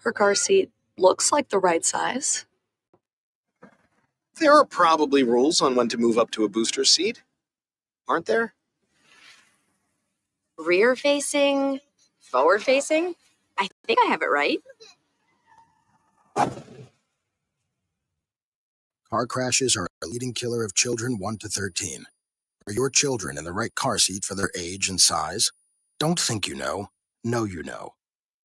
Her car seat looks like the right size. There are probably rules on when to move up to a booster seat, aren't there? Rear facing, forward facing? I think I have it right. Car crashes are a leading killer of children 1 to 13. Are your children in the right car seat for their age and size? Don't think you know you know.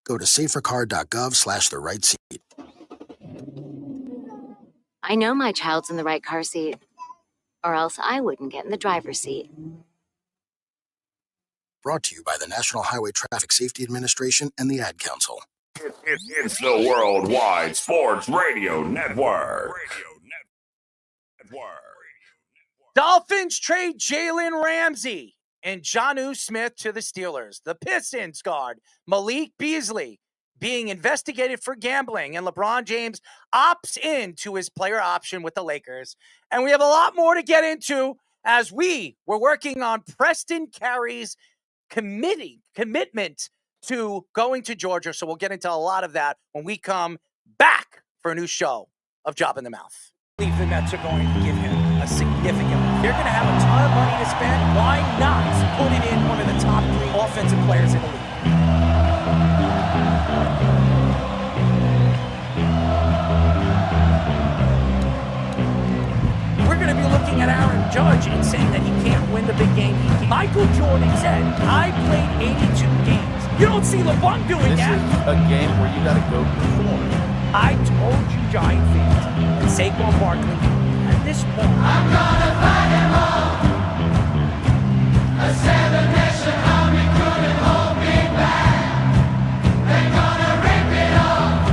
Go to safercar.gov/the right seat. I know my child's in the right car seat, or else I wouldn't get in the driver's seat. Brought to you by the National Highway Traffic Safety Administration and the Ad Council. It's the Worldwide Sports Radio Network. Dolphins trade Jalen Ramsey and Jonnu Smith to the Steelers. The Pistons guard Malik Beasley being investigated for gambling, and LeBron James opts into his player option with the Lakers. And we have a lot more to get into as we were working on Preston Carey's commitment to going to Georgia. So we'll get into a lot of that when we come back for a new show of Joba The Mouth. I believe the Mets are going to give him a significant. They're going to have a ton of money to spend. Why not put it in one of the top 3 offensive players in the league? We're going to be looking at Aaron Judge and saying that he can't win the big game. Michael Jordan said, I played 82 games. You don't see LeBron doing that. This is a game where you got to go perform. I told you, Giant fans, and Saquon Barkley, at this point, I'm gonna fight him all. A 7-nation army couldn't hold me back. They're gonna rip it off.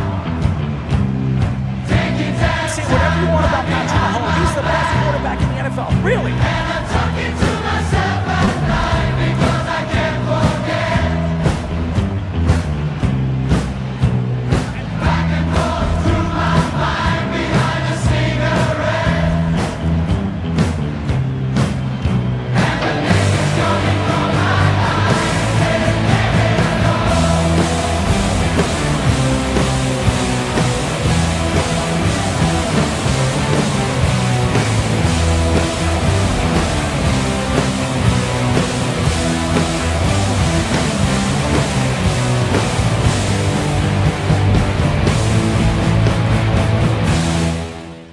Taking time. Say whatever you want about Patrick Mahomes. He's the best quarterback in the NFL. Really? And I'm talking to myself at night because I can't forget. And back and forth through my mind behind a cigarette. And the name's coming from my eyes. Can't get it alone.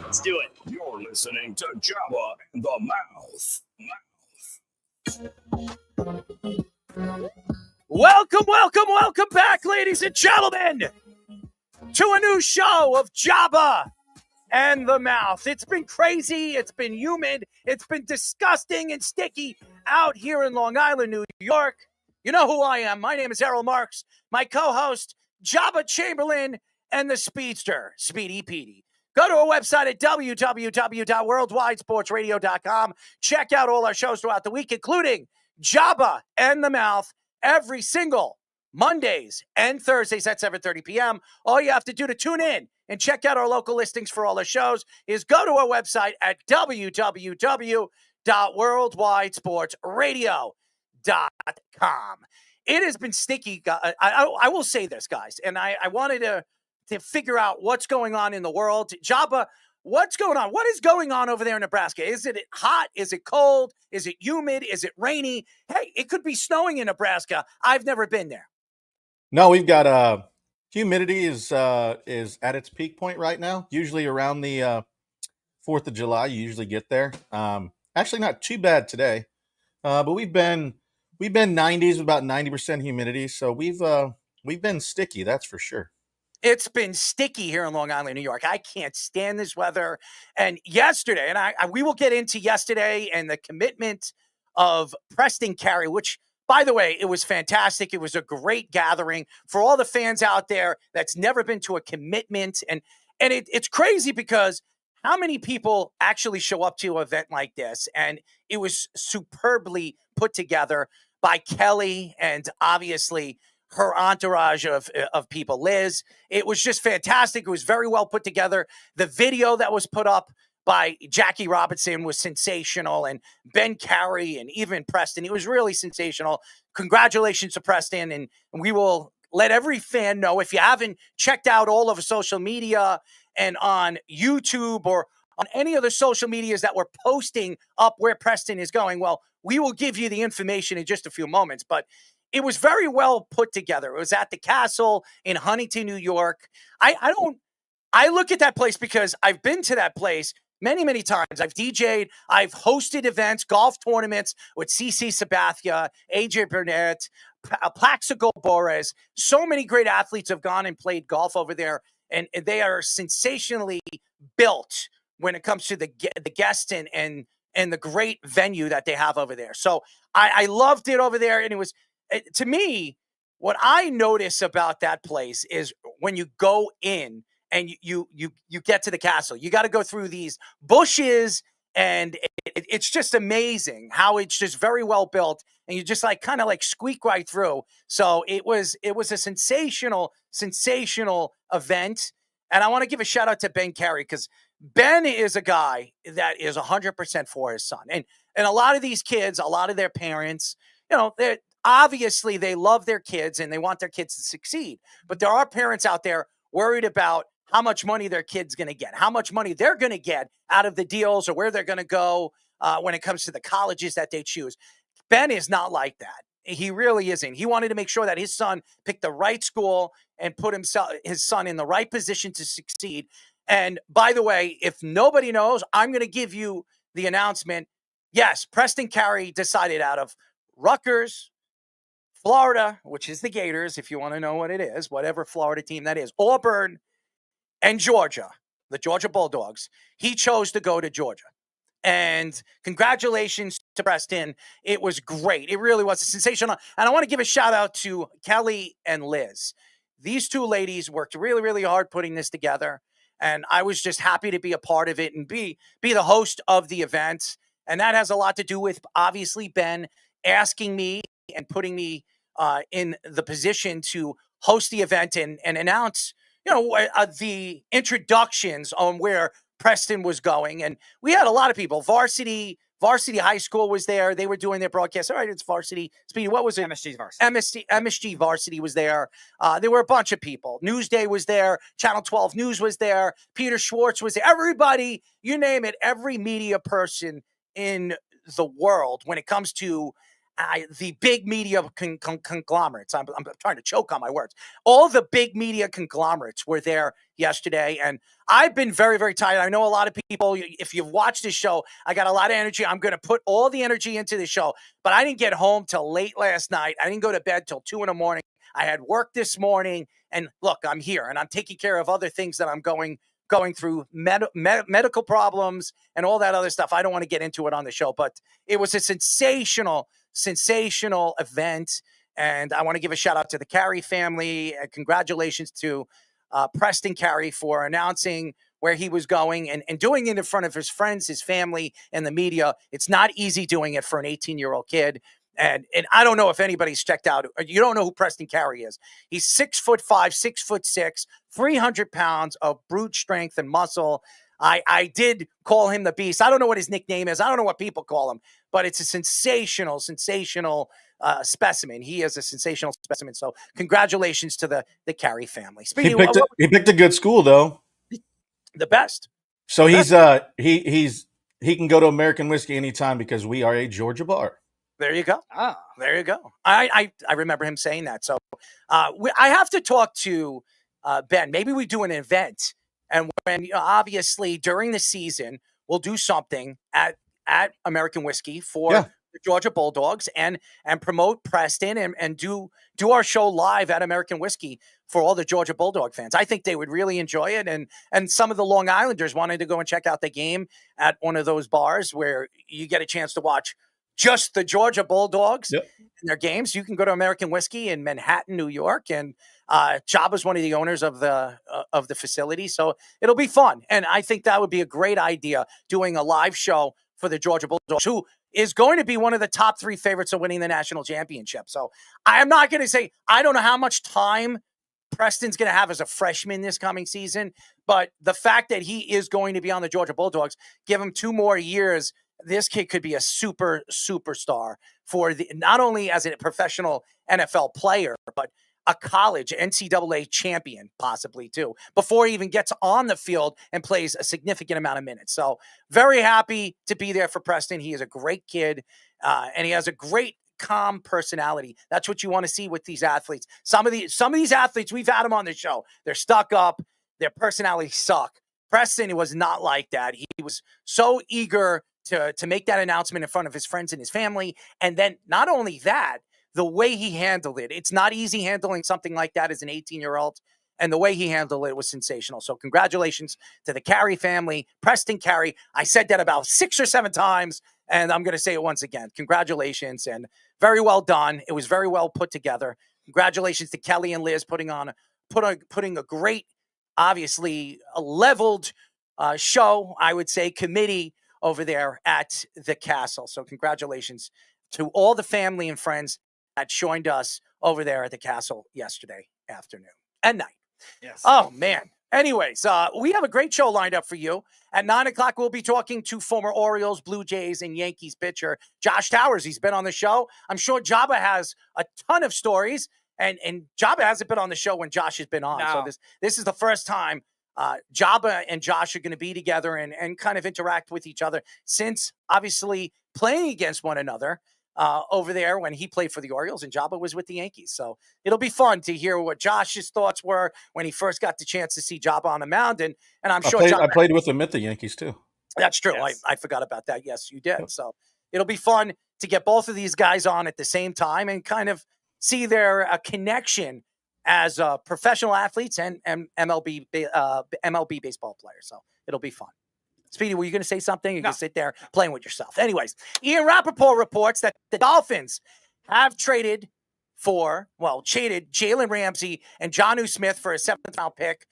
Let's do it. You're listening to Joba The Mouth. Welcome back, ladies and gentlemen, to a new show of Joba and the Mouth. It's been crazy, it's been humid, it's been disgusting and sticky out here in Long Island, New York. You know who I am. My name is Errol Marks, my co-host, Joba Chamberlain, and the Speedster, Speedy Petey. Go to our website at www.worldwidesportsradio.com. Check out all our shows throughout the week, including Joba and the Mouth, every single Mondays and Thursdays at 7:30 p.m. All you have to do to tune in and check out our local listings for all our shows is go to our website at www.worldwidesportsradio.com. It has been sticky. I will say this, guys, and I wanted to figure out what's going on in the world. Joba, what's going on? What is going on over there in Nebraska? Is it hot? Is it cold? Is it humid? Is it rainy? Hey, it could be snowing in Nebraska. I've never been there. No, we've got humidity is at its peak point right now. Usually around the 4th of July, you usually get there. Actually, not too bad today, but we've been 90s, about 90% humidity. So we've been sticky, that's for sure. It's been sticky here in Long Island, New York. I can't stand this weather. And yesterday, and we will get into yesterday and the commitment of Preston Carey, which, by the way, it was fantastic. It was a great gathering for all the fans out there that's never been to a commitment. And it's crazy because how many people actually show up to an event like this? And it was superbly put together by Kelly and obviously her entourage of people, Liz. It was just fantastic. It was very well put together. The video that was put up by Jackie Robinson was sensational, and Ben Carey and even Preston. It was really sensational. Congratulations to Preston, and we will let every fan know. If you haven't checked out all of social media and on YouTube or on any other social medias that we're posting up where Preston is going, well, we will give you the information in just a few moments. But it was very well put together. It was at the Castle in Huntington, New York. I look at that place because I've been to that place many, many times. I've DJ'd, I've hosted events, golf tournaments with CC Sabathia, AJ Burnett, Plaxico Borges. So many great athletes have gone and played golf over there, and they are sensationally built when it comes to the guest and the great venue that they have over there. So I loved it over there, and it was, to me, what I notice about that place is when you go in and you get to the castle, you got to go through these bushes, and it's just amazing how it's just very well built, and you just kind of squeak right through. So it was a sensational event, and I want to give a shout out to Ben Carey, because Ben is a guy that is 100% for his son, and a lot of these kids, a lot of their parents, they're obviously they love their kids and they want their kids to succeed, but there are parents out there worried about how much money their kid's going to get, how much money they're going to get out of the deals, or where they're going to go when it comes to the colleges that they choose. Ben is not like that. He really isn't. He wanted to make sure that his son picked the right school and put his son in the right position to succeed. And by the way, if nobody knows, I'm going to give you the announcement. Yes, Preston Carey decided out of Rutgers, Florida, which is the Gators, if you want to know what it is, whatever Florida team that is, Auburn, and Georgia, the Georgia Bulldogs. He chose to go to Georgia. And congratulations to Preston. It was great. It really was sensational. And I want to give a shout out to Kelly and Liz. These two ladies worked really, really hard putting this together. And I was just happy to be a part of it and be the host of the event. And that has a lot to do with, obviously, Ben asking me and putting me in the position to host the event and announce the introductions on where Preston was going. And we had a lot of people. Varsity High School was there. They were doing their broadcast. All right, it's Varsity. Speedy, what was it? MSG Varsity. MSG Varsity was there. There were a bunch of people. Newsday was there. Channel 12 News was there. Peter Schwartz was there. Everybody, you name it, every media person in the world when it comes to the big media conglomerates. I'm trying to choke on my words. All the big media conglomerates were there yesterday, and I've been very, very tired. I know a lot of people, if you've watched this show, I got a lot of energy. I'm going to put all the energy into the show, but I didn't get home till late last night. I didn't go to bed till 2 a.m. I had work this morning, and look, I'm here, and I'm taking care of other things that I'm going through, medical problems and all that other stuff. I don't want to get into it on the show, but it was a sensational event. And I want to give a shout out to the Carey family. Congratulations to Preston Carey for announcing where he was going and doing it in front of his friends, his family, and the media. It's not easy doing it for an 18-year-old kid. And I don't know if anybody's checked out. You don't know who Preston Carey is. He's 6'5", 6'6", 300 pounds of brute strength and muscle. I did call him the Beast. I don't know what his nickname is. I don't know what people call him, but it's a sensational specimen. He is a sensational specimen. So congratulations to the Carey family. He picked a good school, though. The best. So he can go to American Whiskey anytime because we are a Georgia bar. There you go. There you go. I remember him saying that. So I have to talk to Ben. Maybe we do an event, and when obviously during the season we'll do something at American Whiskey for the Georgia Bulldogs and promote Preston and do our show live at American Whiskey for all the Georgia Bulldog fans. I think they would really enjoy it, and some of the Long Islanders wanted to go and check out the game at one of those bars where you get a chance to watch just the Georgia Bulldogs in their games. You can go to American Whiskey in Manhattan, New York, and Joba's one of the owners of the facility, so it'll be fun. And I think that would be a great idea, doing a live show for the Georgia Bulldogs, who is going to be one of the top 3 favorites of winning the national championship. So I'm not going to say I don't know how much time Preston's going to have as a freshman this coming season, but the fact that he is going to be on the Georgia Bulldogs, give him 2 more years. This kid could be a superstar for not only as a professional NFL player, but a college NCAA champion, possibly too, before he even gets on the field and plays a significant amount of minutes. So very happy to be there for Preston. He is a great kid, and he has a great, calm personality. That's what you want to see with these athletes. Some of these athletes, we've had them on the show. They're stuck up. Their personalities suck. Preston was not like that. He was so eager to make that announcement in front of his friends and his family. And then not only that, the way he handled it. It's not easy handling something like that as an 18-year-old. And the way he handled it was sensational. So congratulations to the Carey family, Preston Carey. I said that about 6 or 7 times, and I'm going to say it once again. Congratulations, and very well done. It was very well put together. Congratulations to Kelly and Liz putting a great, obviously a leveled show, I would say, committee over there at the castle. So congratulations to all the family and friends that joined us over there at the castle yesterday afternoon and night. Yes. Oh, man. Anyways, we have a great show lined up for you. At 9 o'clock, we'll be talking to former Orioles, Blue Jays, and Yankees pitcher Josh Towers. He's been on the show. I'm sure Joba has a ton of stories, and Joba hasn't been on the show when Josh has been on. No. So this is the first time Joba and Josh are going to be together and kind of interact with each other since, obviously, playing against one another over there when he played for the Orioles and Joba was with the Yankees. So it'll be fun to hear what Josh's thoughts were when he first got the chance to see Joba on the mound. And I'm sure I played with him at the Yankees too. That's true. Yes. I forgot about that. Yes, you did. So it'll be fun to get both of these guys on at the same time and kind of see their connection as professional athletes and MLB baseball players. So it'll be fun. Speedy, were you going to say something? You can sit there playing with yourself. Anyways, Ian Rappaport reports that the Dolphins have traded Jalen Ramsey and Jonnu Smith for a 7th-round pick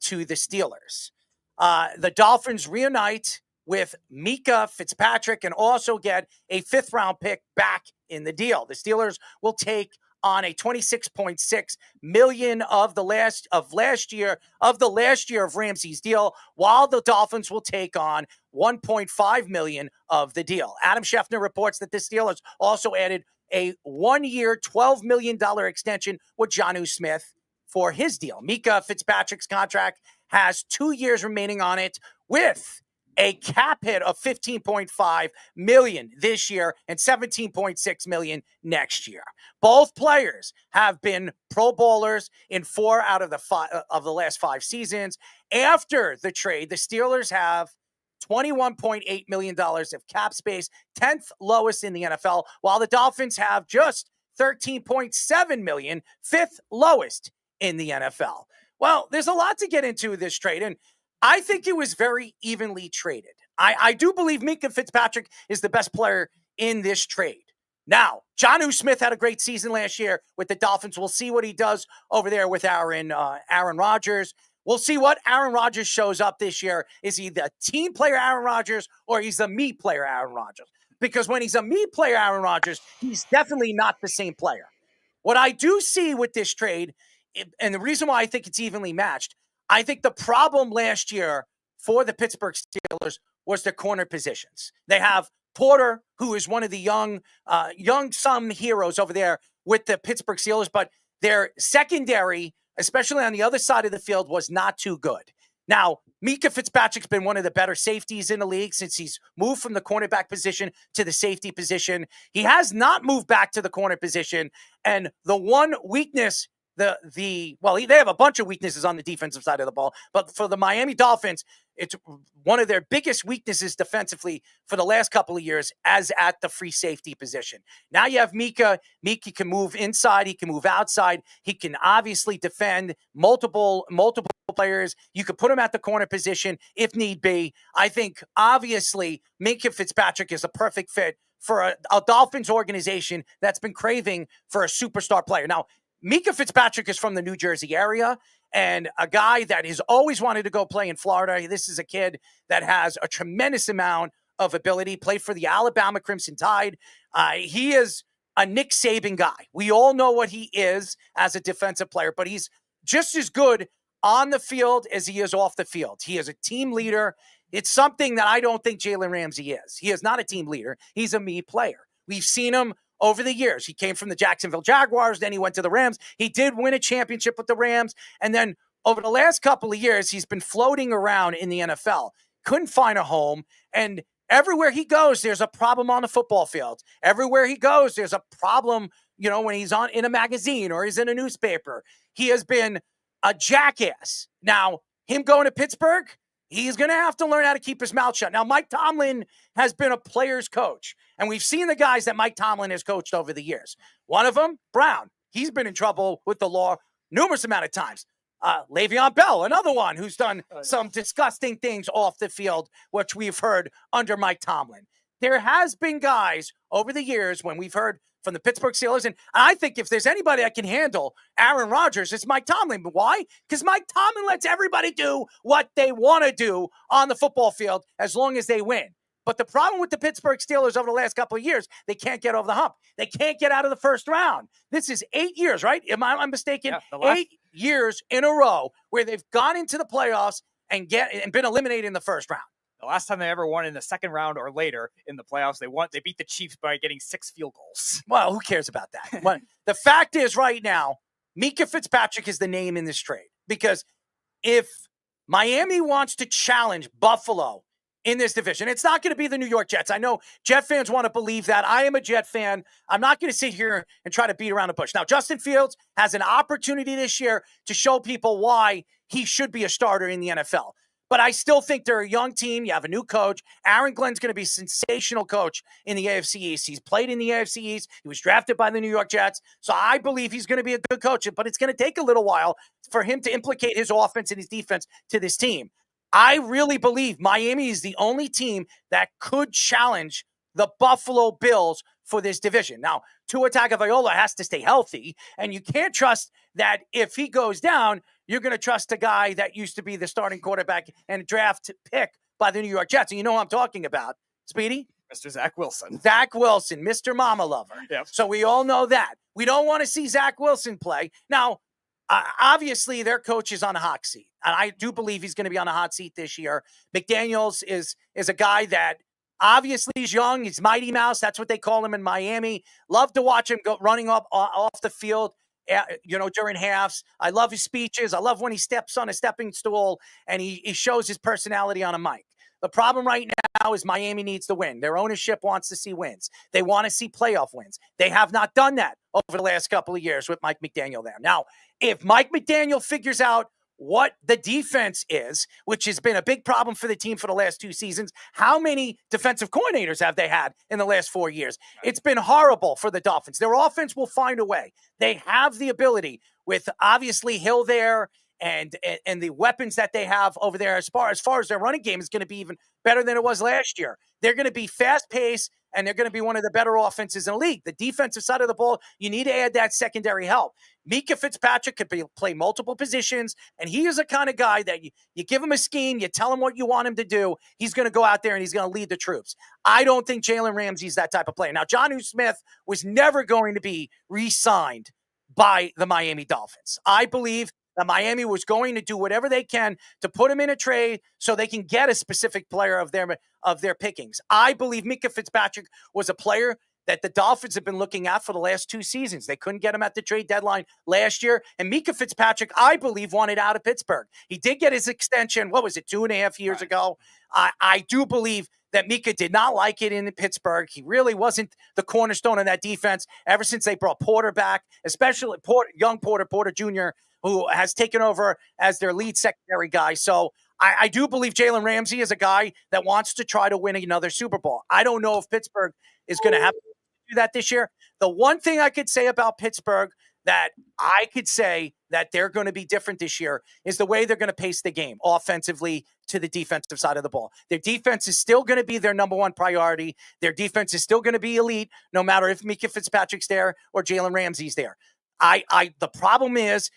to the Steelers. The Dolphins reunite with MINKAH FITZPATRICK and also get a 5th-round pick back in the deal. The Steelers will take on a $26.6 million of the last year of Ramsey's deal, while the Dolphins will take on $1.5 million of the deal. Adam Schefter reports that the Steelers also added a 1-year, $12 million extension with Jonnu Smith for his deal. MINKAH FITZPATRICK's contract has 2 years remaining on it, with a cap hit of $15.5 million this year and $17.6 million next year. Both players have been Pro Bowlers in 4 out of the last 5 seasons. After the trade, the Steelers have $21.8 million of cap space, 10th lowest in the NFL, while the Dolphins have just $13.7 million, 5th lowest in the NFL. Well, there's a lot to get into this trade, and I think it was very evenly traded. I do believe MINKAH FITZPATRICK is the best player in this trade. Now, Jonnu Smith had a great season last year with the Dolphins. We'll see what he does over there with Aaron Rodgers. We'll see what Aaron Rodgers shows up this year. Is he the team player Aaron Rodgers, or he's the me player Aaron Rodgers? Because when he's a me player Aaron Rodgers, he's definitely not the same player. What I do see with this trade, and the reason why I think it's evenly matched, I think the problem last year for the Pittsburgh Steelers was their corner positions. They have Porter, who is one of the young some heroes over there with the Pittsburgh Steelers, but their secondary, especially on the other side of the field, was not too good. Now, MINKAH FITZPATRICK's been one of the better safeties in the league since he's moved from the cornerback position to the safety position. He has not moved back to the corner position, and the one weakness they have a bunch of weaknesses on the defensive side of the ball, but for the Miami Dolphins, it's one of their biggest weaknesses defensively for the last couple of years as at the free safety position. Now you have MINKAH. MINKAH can move inside. He can move outside. He can obviously defend multiple players. You could put him at the corner position if need be. I think, obviously, MINKAH FITZPATRICK is a perfect fit for a Dolphins organization that's been craving for a superstar player. Now, MINKAH FITZPATRICK is from the New Jersey area and a guy that has always wanted to go play in Florida. This is a kid that has a tremendous amount of ability, played for the Alabama Crimson Tide. He is a Nick Saban guy. We all know what he is as a defensive player, but he's just as good on the field as he is off the field. He is a team leader. It's something that I don't think Jalen Ramsey is. He is not a team leader. He's a me player. We've seen him over the years. He came from the Jacksonville Jaguars, then he went to the Rams. He did win a championship with the Rams, and then over the last couple of years, he's been floating around in the NFL. Couldn't find a home, and everywhere he goes, there's a problem on the football field. Everywhere he goes, there's a problem, when he's in a magazine or he's in a newspaper. He has been a jackass. Now, him going to Pittsburgh, he's going to have to learn how to keep his mouth shut. Now, Mike Tomlin has been a player's coach, and we've seen the guys that Mike Tomlin has coached over the years. One of them, Brown, he's been in trouble with the law numerous amount of times. Le'Veon Bell, another one who's done some disgusting things off the field, which we've heard under Mike Tomlin. There has been guys over the years when we've heard from the Pittsburgh Steelers, and I think if there's anybody that can handle Aaron Rodgers, it's Mike Tomlin. But why? Because Mike Tomlin lets everybody do what they want to do on the football field as long as they win. But the problem with the Pittsburgh Steelers over the last couple of years, they can't get over the hump. They can't get out of the first round. This is 8 years, right? Am I mistaken? Yeah, 8 years in a row where they've gone into the playoffs and been eliminated in the first round. The last time they ever won in the second round or later in the playoffs, they beat the Chiefs by getting 6 field goals. Well, who cares about that? But the fact is right now, MINKAH Fitzpatrick is the name in this trade. Because if Miami wants to challenge Buffalo in this division, it's not going to be the New York Jets. I know Jet fans want to believe that. I am a Jet fan. I'm not going to sit here and try to beat around the bush. Now, Justin Fields has an opportunity this year to show people why he should be a starter in the NFL. But I still think they're a young team. You have a new coach. Aaron Glenn's going to be a sensational coach in the AFC East. He's played in the AFC East. He was drafted by the New York Jets. So I believe he's going to be a good coach. But it's going to take a little while for him to implicate his offense and his defense to this team. I really believe Miami is the only team that could challenge the Buffalo Bills for this division. Now, Tua Tagovailoa has to stay healthy, and you can't trust that if he goes down, you're going to trust a guy that used to be the starting quarterback and draft pick by the New York Jets. And you know who I'm talking about, Speedy? Mr. Zach Wilson. Zach Wilson, Mr. Mama Lover. Yep. So we all know that. We don't want to see Zach Wilson play. Now, obviously, their coach is on a hot seat, and I do believe he's going to be on a hot seat this year. McDaniels is a guy that obviously he's young. He's Mighty Mouse. That's what they call him in Miami. Love to watch him go running up off the field, during halves. I love his speeches. I love when he steps on a stepping stool and he shows his personality on a mic. The problem right now is Miami needs to win. Their ownership wants to see wins. They want to see playoff wins. They have not done that over the last couple of years with Mike McDaniel there. Now, if Mike McDaniel figures out what the defense is, which has been a big problem for the team for the last 2 seasons. How many defensive coordinators have they had in the last 4 years? It's been horrible for the Dolphins. Their offense will find a way. They have the ability with obviously Hill there and the weapons that they have over there as far as their running game is going to be even better than it was last year. They're going to be fast-paced, and they're going to be one of the better offenses in the league. The defensive side of the ball, you need to add that secondary help. MINKAH Fitzpatrick could play multiple positions, and he is the kind of guy that you give him a scheme, you tell him what you want him to do, he's going to go out there and he's going to lead the troops. I don't think Jalen Ramsey is that type of player. Now, Jonnu Smith was never going to be re-signed by the Miami Dolphins. I believe that Miami was going to do whatever they can to put him in a trade so they can get a specific player of their pickings. I believe MINKAH Fitzpatrick was a player that the Dolphins have been looking at for the last 2 seasons. They couldn't get him at the trade deadline last year. And MINKAH Fitzpatrick, I believe, wanted out of Pittsburgh. He did get his extension, 2.5 years ago? I do believe that MINKAH did not like it in Pittsburgh. He really wasn't the cornerstone of that defense ever since they brought Porter back, especially young Porter Jr., who has taken over as their lead secondary guy. So I do believe Jalen Ramsey is a guy that wants to try to win another Super Bowl. I don't know if Pittsburgh is going to have to do that this year. The one thing I could say about Pittsburgh that I could say that they're going to be different this year is the way they're going to pace the game offensively to the defensive side of the ball. Their defense is still going to be their number one priority. Their defense is still going to be elite, no matter if MINKAH Fitzpatrick's there or Jalen Ramsey's there. The problem is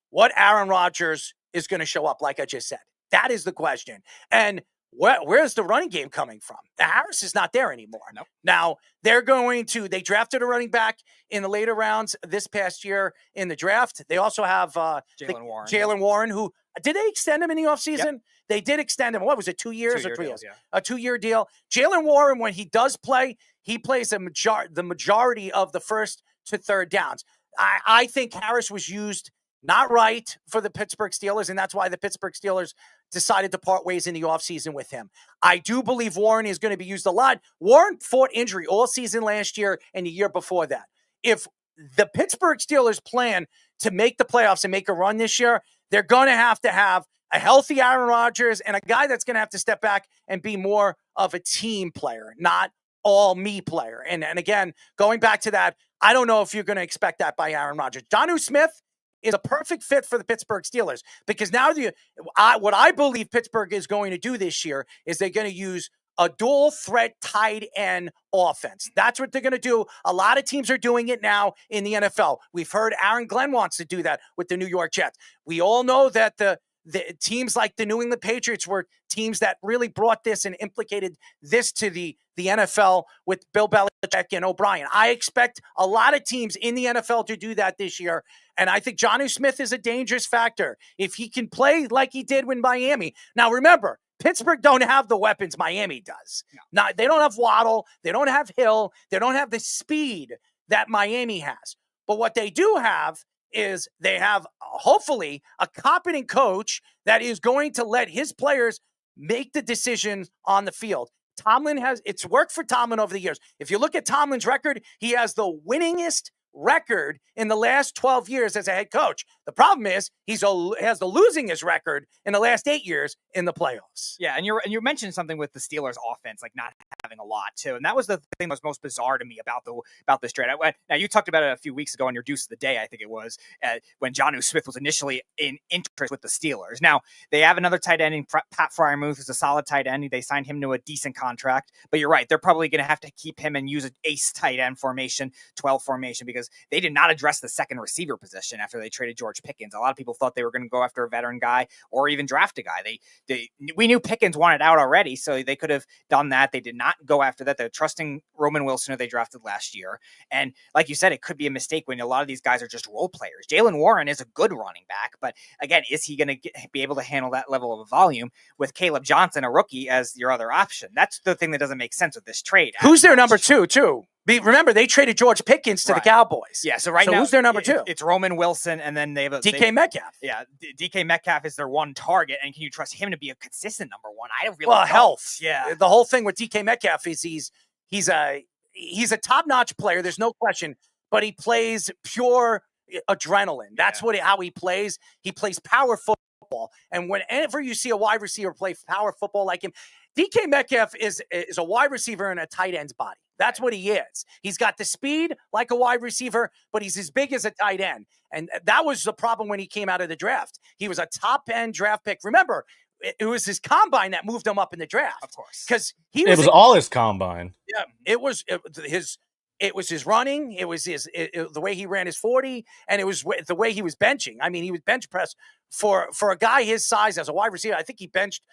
what Aaron Rodgers is going to show up, like I just said. That is the question. And where's the running game coming from? The Harris is not there anymore. Nope. Now, they drafted a running back in the later rounds this past year in the draft. They also have Jalen Warren, who, did they extend him in the offseason? Yep. They did extend him. What was it, 2 years or 3 years? Yeah. A 2-year deal. Jalen Warren, when he does play, he plays the majority of the first to third downs. I think Harris was used not right for the Pittsburgh Steelers, and that's why the Pittsburgh Steelers decided to part ways in the offseason with him. I do believe Warren is going to be used a lot. Warren fought injury all season last year and the year before that. If the Pittsburgh Steelers plan to make the playoffs and make a run this year, they're going to have a healthy Aaron Rodgers and a guy that's going to have to step back and be more of a team player, not all me player. And again, going back to that, I don't know if you're going to expect that by Aaron Rodgers. Jonnu Smith is a perfect fit for the Pittsburgh Steelers because now what I believe Pittsburgh is going to do this year is they're going to use a dual threat tight end offense. That's what they're going to do. A lot of teams are doing it now in the NFL. We've heard Aaron Glenn wants to do that with the New York Jets. We all know that the teams like the New England Patriots were teams that really brought this and implicated this to the NFL with Bill Belichick and O'Brien. I expect a lot of teams in the NFL to do that this year. And I think Jonnu Smith is a dangerous factor if he can play like he did with Miami. Now, remember, Pittsburgh don't have the weapons Miami does. No. Now, they don't have Waddle. They don't have Hill. They don't have the speed that Miami has. But what they do have is they have, hopefully, a competent coach that is going to let his players make the decisions on the field. It's worked for Tomlin over the years. If you look at Tomlin's record, he has the winningest record in the last 12 years as a head coach. The problem is he has the losingest record in the last 8 years in the playoffs. Yeah, and you mentioned something with the Steelers offense, like not having a lot too, and that was the thing that was most bizarre to me about this trade. Now you talked about it a few weeks ago on your Deuce of the Day, I think it was, when Jonnu Smith was initially in interest with the Steelers. Now they have another tight end in Pat Freiermuth, who's a solid tight end. They signed him to a decent contract, but you're right, they're probably going to have to keep him and use an ace tight end formation, 12 formation, because they did not address the second receiver position after they traded George Pickens. A lot of people thought they were going to go after a veteran guy or even draft a guy. We knew Pickens wanted out already, so they could have done that. They did not go after that. They're trusting Roman Wilson, who they drafted last year. And like you said, it could be a mistake when a lot of these guys are just role players. Jalen Warren is a good running back, but again, is he going to be able to handle that level of volume with Caleb Johnson, a rookie, as your other option? That's the thing that doesn't make sense with this trade. Who's their number two, too? Remember, they traded George Pickens to the Cowboys. Yeah, so now who's their number two? It's Roman Wilson, and then they have DK Metcalf. Yeah, DK Metcalf is their one target, and can you trust him to be a consistent number one? I don't really know. Health. Yeah. The whole thing with DK Metcalf is he's a top-notch player, there's no question, but he plays pure adrenaline. That's how he plays. He plays power football, and whenever you see a wide receiver play power football like him, DK Metcalf is a wide receiver in a tight end's body. That's what he is. He's got the speed like a wide receiver, but he's as big as a tight end. And that was the problem when he came out of the draft. He was a top-end draft pick. Remember, it was his combine that moved him up in the draft. Of course. Because it was all his combine. Yeah, it was his running. It was the way he ran his 40, and it was the way he was benching. I mean, he was bench press for a guy his size as a wide receiver. I think he benched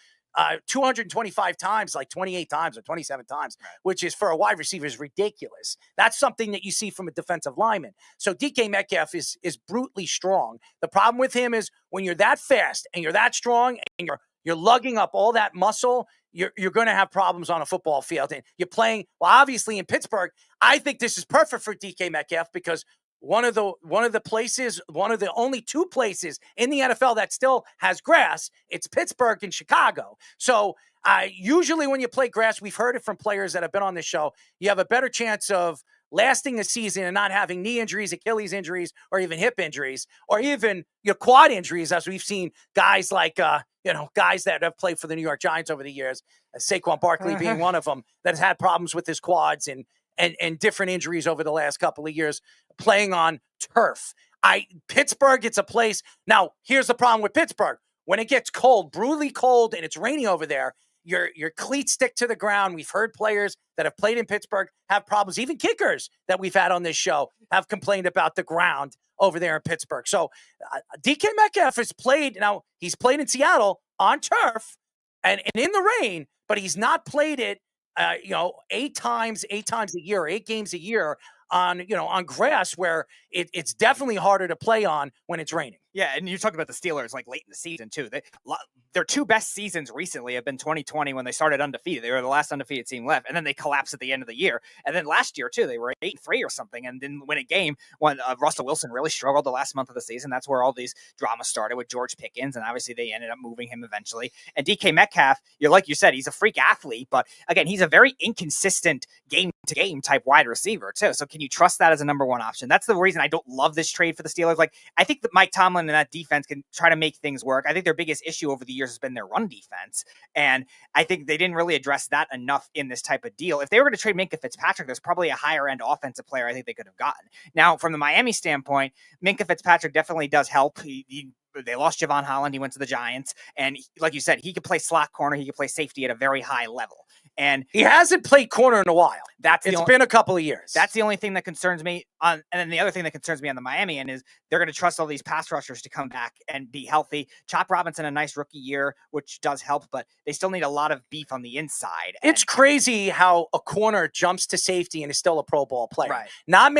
225 times, like 28 times or 27 times, which is for a wide receiver is ridiculous. That's something that you see from a defensive lineman. So DK Metcalf is brutally strong. The problem with him is when you're that fast and you're that strong and you're lugging up all that muscle, you're going to have problems on a football field. And you're playing, well, obviously in Pittsburgh, I think this is perfect for DK Metcalf because one of the only two places in the NFL that still has grass, it's Pittsburgh and Chicago. So usually when you play grass, we've heard it from players that have been on this show, you have a better chance of lasting a season and not having knee injuries, Achilles injuries, or even hip injuries, or even your quad injuries, as we've seen guys like, guys that have played for the New York Giants over the years, Saquon Barkley being one of them, that has had problems with his quads and different injuries over the last couple of years playing on turf. Pittsburgh, it's a place. Now, here's the problem with Pittsburgh. When it gets cold, brutally cold, and it's raining over there, your cleats stick to the ground. We've heard players that have played in Pittsburgh have problems. Even kickers that we've had on this show have complained about the ground over there in Pittsburgh. So DK Metcalf has played. Now, he's played in Seattle on turf and in the rain, but he's not played it 8 times a year, 8 games a year on grass where it's definitely harder to play on when it's raining. Yeah, and you talked about the Steelers like late in the season too. Their two best seasons recently have been 2020 when they started undefeated. They were the last undefeated team left, and then they collapsed at the end of the year. And then last year too, they were 8-3 or something, and didn't win a game when Russell Wilson really struggled the last month of the season. That's where all these dramas started with George Pickens, and obviously they ended up moving him eventually. And DK Metcalf, like you said, he's a freak athlete, but again, he's a very inconsistent game-to-game type wide receiver too. So can you trust that as a number one option? That's the reason I don't love this trade for the Steelers. Like, I think that Mike Tomlin and that defense can try to make things work. I think their biggest issue over the years has been their run defense. And I think they didn't really address that enough in this type of deal. If they were going to trade Minkah Fitzpatrick, there's probably a higher end offensive player I think they could have gotten. Now, from the Miami standpoint, Minkah Fitzpatrick definitely does help. They lost Javon Holland. He went to the Giants. And like you said, he could play slot corner. He could play safety at a very high level. And he hasn't played corner in a while. It's been a couple of years. That's the only thing that concerns me. And then the other thing that concerns me on the Miami end is they're going to trust all these pass rushers to come back and be healthy. Chop Robinson, a nice rookie year, which does help, but they still need a lot of beef on the inside. It's crazy how a corner jumps to safety and is still a Pro Bowl player. Right. Not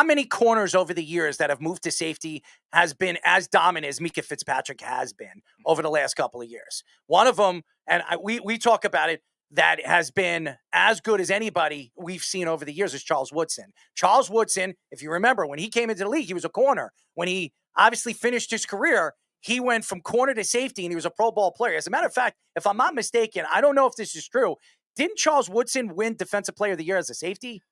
many corners over the years that have moved to safety has been as dominant as Minkah Fitzpatrick has been over the last couple of years. One of them, and we talk about it, that has been as good as anybody we've seen over the years is Charles Woodson. Charles Woodson, if you remember, when he came into the league, he was a corner. When he obviously finished his career, he went from corner to safety, and he was a Pro Bowl player. As a matter of fact, if I'm not mistaken, I don't know if this is true, didn't Charles Woodson win Defensive Player of the Year as a safety?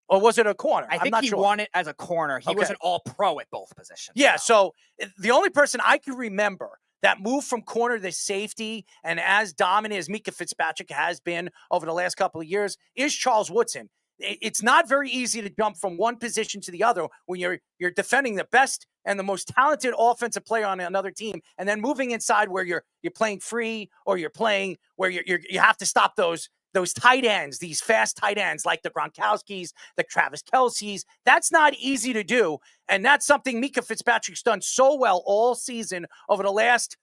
Or was it a corner? I think he won it as a corner. He was an all-pro at both positions. Yeah, so the only person I can remember that move from corner to safety and as dominant as Minkah Fitzpatrick has been over the last couple of years is Charles Woodson. It's not very easy to jump from one position to the other when you're defending the best and the most talented offensive player on another team, and then moving inside where you're playing free, or you're playing where you have to stop those tight ends, these fast tight ends like the Gronkowskis, the Travis Kelce's. That's not easy to do. And that's something Minkah Fitzpatrick's done so well all season over the last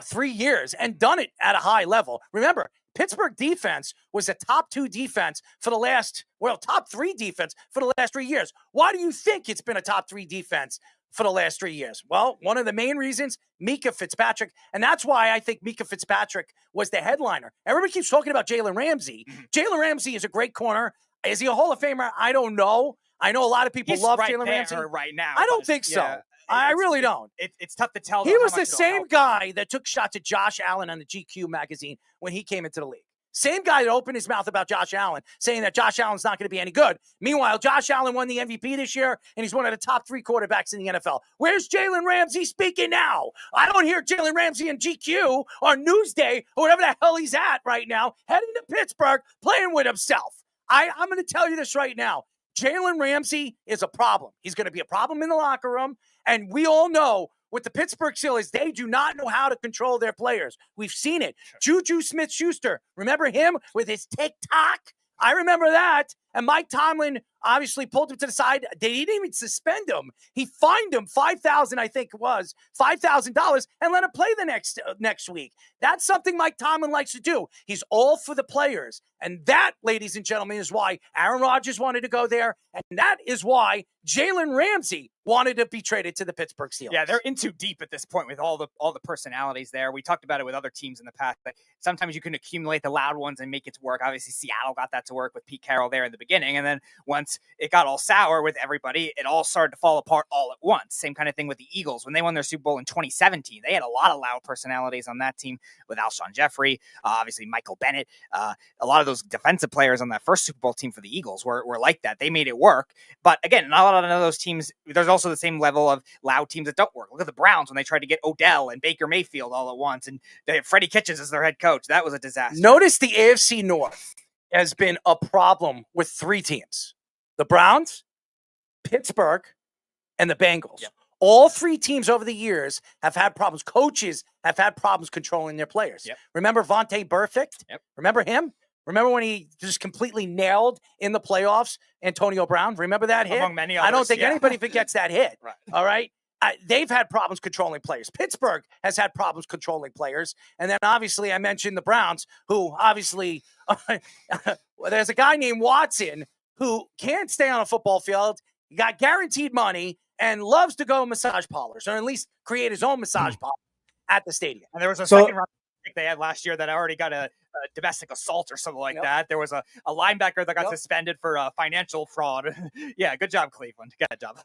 3 years, and done it at a high level. Remember, Pittsburgh defense was a top 2 defense for the last, top 3 defense for the last 3 years. Why do you think it's been a top 3 defense for the last 3 years? Well, one of the main reasons, Minkah Fitzpatrick. And that's why I think Minkah Fitzpatrick was the headliner. Everybody keeps talking about Jalen Ramsey. Jalen Ramsey is a great corner. Is he a Hall of Famer? I don't know. I know a lot of people love Jalen Ramsey right now. I don't think so. I really don't. It's tough to tell. He was the same guy that took shots at Josh Allen on the GQ magazine when he came into the league. Same guy that opened his mouth about Josh Allen, saying that Josh Allen's not going to be any good. Meanwhile, Josh Allen won the MVP this year, and he's one of the top 3 quarterbacks in the NFL. Where's Jalen Ramsey speaking now? I don't hear Jalen Ramsey in GQ or Newsday or whatever the hell he's at right now, heading to Pittsburgh, playing with himself. I'm going to tell you this right now. Jalen Ramsey is a problem. He's going to be a problem in the locker room, and we all know with the Pittsburgh Steelers, they do not know how to control their players. We've seen it. Juju Smith-Schuster, remember him with his TikTok? I remember that. And Mike Tomlin obviously pulled him to the side. They didn't even suspend him. He fined him $5,000, I think it was, $5,000, and let him play the next week. That's something Mike Tomlin likes to do. He's all for the players. And that, ladies and gentlemen, is why Aaron Rodgers wanted to go there. And that is why Jalen Ramsey wanted to be traded to the Pittsburgh Steelers. Yeah, they're in too deep at this point with all the personalities there. We talked about it with other teams in the past. But sometimes you can accumulate the loud ones and make it work. Obviously, Seattle got that to work with Pete Carroll there in the beginning. And then once it got all sour with everybody, it all started to fall apart all at once. Same kind of thing with the Eagles. When they won their Super Bowl in 2017, they had a lot of loud personalities on that team with Alshon Jeffrey, obviously Michael Bennett. A lot of those defensive players on that first Super Bowl team for the Eagles were like that. They made it work. But again, not a lot of those teams, there's also the same level of loud teams that don't work. Look at the Browns when they tried to get Odell and Baker Mayfield all at once, and they had Freddie Kitchens as their head coach. That was a disaster. Notice the AFC North has been a problem with 3 teams. The Browns, Pittsburgh, and the Bengals. Yep. All 3 teams over the years have had problems. Coaches have had problems controlling their players. Yep. Remember Vontae Burfict? Yep. Remember him? Remember when he just completely nailed in the playoffs Antonio Brown? Remember that hit? Among many others, I don't think anybody forgets that hit. Right. All right? They've had problems controlling players. Pittsburgh has had problems controlling players. And then obviously I mentioned the Browns, who obviously there's a guy named Watson who can't stay on a football field. He got guaranteed money. and loves to go massage parlors, or at least create his own massage parlor at the stadium. And there was a second round pick they had last year that already got a domestic assault or something like that. There was a linebacker that got suspended for financial fraud. Yeah, good job, Cleveland. Good job.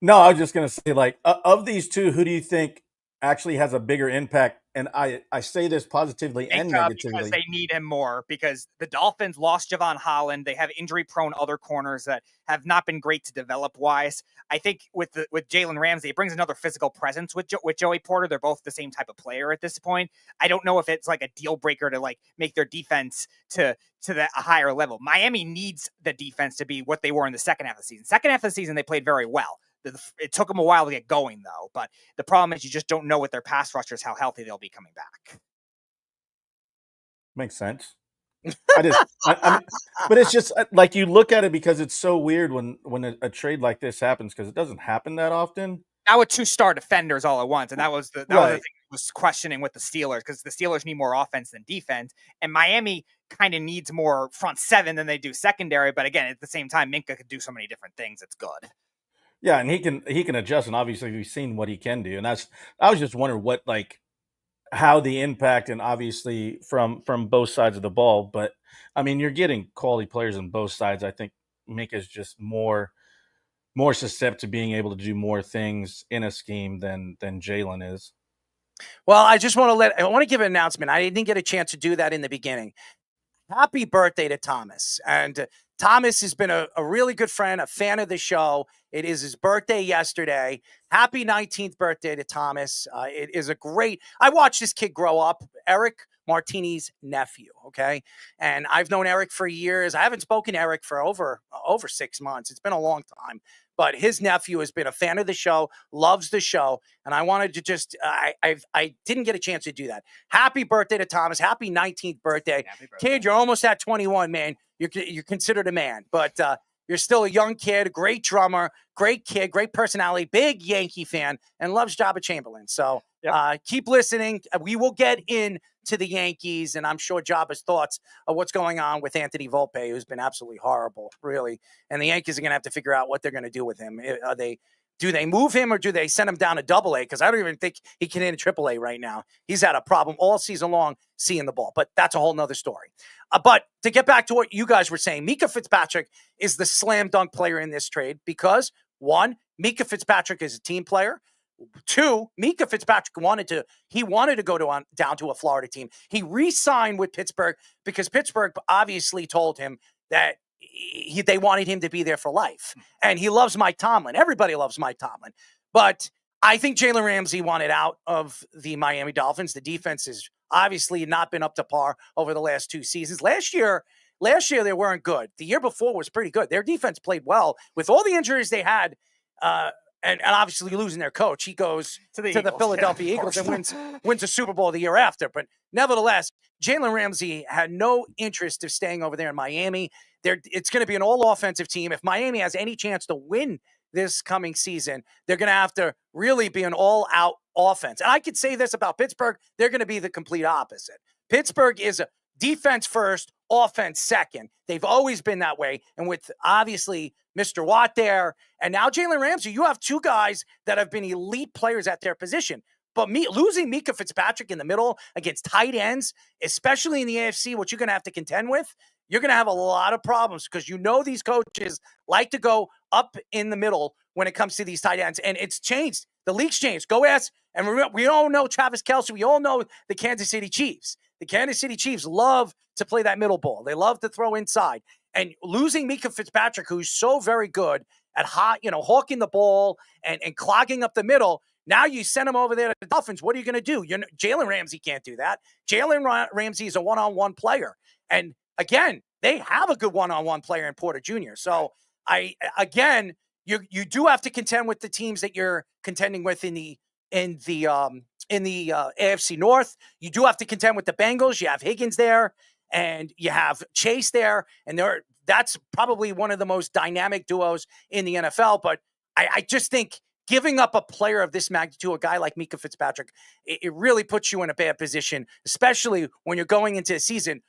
No, I was just going to say, like, of these two, who do you think actually has a bigger impact? And I say this positively and negatively. Because they need him more, because the Dolphins lost Javon Holland. They have injury-prone other corners that have not been great to develop-wise. I think with Jalen Ramsey, it brings another physical presence with Joey Porter. They're both the same type of player at this point. I don't know if it's like a deal breaker to like make their defense to a higher level. Miami needs the defense to be what they were in the second half of the season. Second half of the season, they played very well. It took them a while to get going, though. But the problem is you just don't know with their pass rushers how healthy they'll be coming back. Makes sense. But it's just like you look at it, because it's so weird when a trade like this happens, because it doesn't happen that often. Now with 2-star defenders all at once, and that was the thing I was questioning with the Steelers, because the Steelers need more offense than defense, and Miami kind of needs more front seven than they do secondary. But again, at the same time, Minkah could do so many different things. It's good. Yeah, and he can adjust, and obviously we've seen what he can do. And I was just wondering how the impact, and obviously from both sides of the ball. But I mean, you're getting quality players on both sides. I think Minkah's just more susceptible to being able to do more things in a scheme than Jalen is. Well, I want to give an announcement. I didn't get a chance to do that in the beginning. Happy birthday to Thomas. And Thomas has been a really good friend, a fan of the show. It is his birthday yesterday. Happy 19th birthday to Thomas. It is I watched this kid grow up, Eric Martini's nephew, okay? And I've known Eric for years. I haven't spoken to Eric for over 6 months. It's been a long time. But his nephew has been a fan of the show, loves the show, and I wanted to just I didn't get a chance to do that. Happy birthday to Thomas. Happy 19th birthday. Kid, you're almost at 21, man. You're considered a man, but you're still a young kid, great drummer, great kid, great personality, big Yankee fan, and loves Joba Chamberlain. So keep listening. We will get into the Yankees, and I'm sure Joba's thoughts of what's going on with Anthony Volpe, who's been absolutely horrible, really. And the Yankees are going to have to figure out what they're going to do with him. Do they move him, or do they send him down to Double-A? Because I don't even think he can hit Triple-A right now. He's had a problem all season long seeing the ball, but that's a whole nother story. But to get back to what you guys were saying, Minkah Fitzpatrick is the slam dunk player in this trade because, one, Minkah Fitzpatrick is a team player. Two, Minkah Fitzpatrick wanted to go down to a Florida team. He re-signed with Pittsburgh because Pittsburgh obviously told him that they wanted him to be there for life. And he loves Mike Tomlin. Everybody loves Mike Tomlin. But I think Jalen Ramsey wanted out of the Miami Dolphins. The defense has obviously not been up to par over the last 2 seasons. Last year they weren't good. The year before was pretty good. Their defense played well. With all the injuries they had, and obviously losing their coach, he goes to the Philadelphia Eagles and wins a Super Bowl the year after. But nevertheless, Jalen Ramsey had no interest of staying over there in Miami. It's going to be an all-offensive team. If Miami has any chance to win this coming season, they're going to have to really be an all-out offense. And I could say this about Pittsburgh. They're going to be the complete opposite. Pittsburgh is a defense first, offense second. They've always been that way. And with, obviously, Mr. Watt there, and now Jalen Ramsey, you have two guys that have been elite players at their position. But losing Minkah Fitzpatrick in the middle against tight ends, especially in the AFC, what you're going to have to contend with, you're going to have a lot of problems because these coaches like to go up in the middle when it comes to these tight ends. And it's changed. The league's changed. Go ask. And we all know Travis Kelce. We all know the Kansas City Chiefs. The Kansas City Chiefs love to play that middle ball. They love to throw inside. And losing Minkah Fitzpatrick, who's so very good at hawking the ball and clogging up the middle, now you send him over there to the Dolphins. What are you going to do? Jalen Ramsey can't do that. Jalen Ramsey is a one-on-one player. And again, they have a good one-on-one player in Porter Jr. So you do have to contend with the teams that you're contending with in the AFC North. You do have to contend with the Bengals. You have Higgins there, and you have Chase there, and that's probably one of the most dynamic duos in the NFL. But I just think giving up a player of this magnitude, a guy like Minkah Fitzpatrick, it really puts you in a bad position, especially when you're going into a season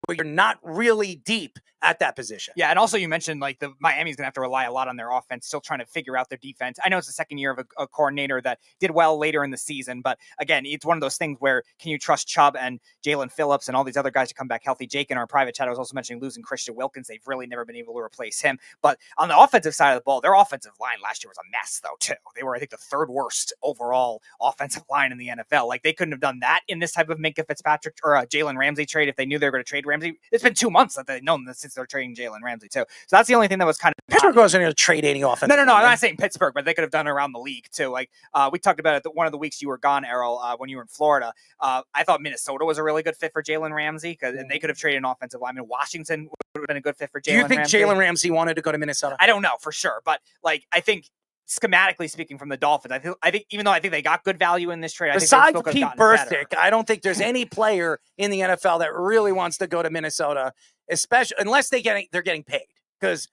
where you're not really deep at that position. Yeah, and also you mentioned like the Miami's going to have to rely a lot on their offense, still trying to figure out their defense. I know it's the second year of a coordinator that did well later in the season, but again, it's one of those things where can you trust Chubb and Jalen Phillips and all these other guys to come back healthy? Jake in our private chat was also mentioning losing Christian Wilkins. They've really never been able to replace him. But on the offensive side of the ball, their offensive line last year was a mess, though, too. They were, I think, the third worst overall offensive line in the NFL. Like, they couldn't have done that in this type of Minkah Fitzpatrick or a Jalen Ramsey trade if they knew they were going to trade Ramsey. It's been 2 months that they've known this since they're trading Jalen Ramsey, too. So that's the only thing that was kind of... Pittsburgh wasn't going to trade any offense. No. I'm not saying Pittsburgh, but they could have done it around the league, too. Like, we talked about it one of the weeks you were gone, Errol, when you were in Florida. I thought Minnesota was a really good fit for Jalen Ramsey, and they could have traded an offensive lineman. Washington would have been a good fit for Jalen Ramsey. Do you think Jalen Ramsey wanted to go to Minnesota? I don't know for sure, but like I think schematically speaking from the Dolphins, I think even though I think they got good value in this trade, besides Pete Burstick, I don't think there's any player in the NFL that really wants to go to Minnesota, especially unless they're getting paid, because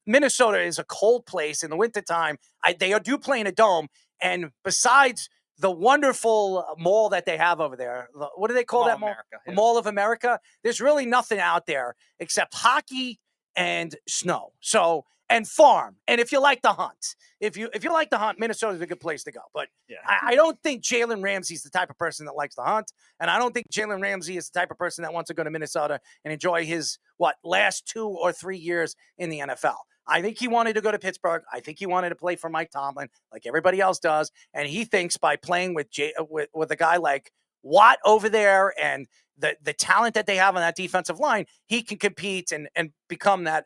Minnesota is a cold place in the wintertime. They do play in a dome, and besides the wonderful mall that they have over there, what do they call that mall? Yeah. Mall of America. There's really nothing out there except hockey and snow. So, and farm. And if you like to hunt, if you like to hunt, Minnesota's a good place to go. But yeah. I don't think Jalen Ramsey's the type of person that likes to hunt. And I don't think Jalen Ramsey is the type of person that wants to go to Minnesota and enjoy his, last 2 or 3 years in the NFL. I think he wanted to go to Pittsburgh. I think he wanted to play for Mike Tomlin like everybody else does. And he thinks by playing with a guy like Watt over there and the talent that they have on that defensive line, he can compete and become that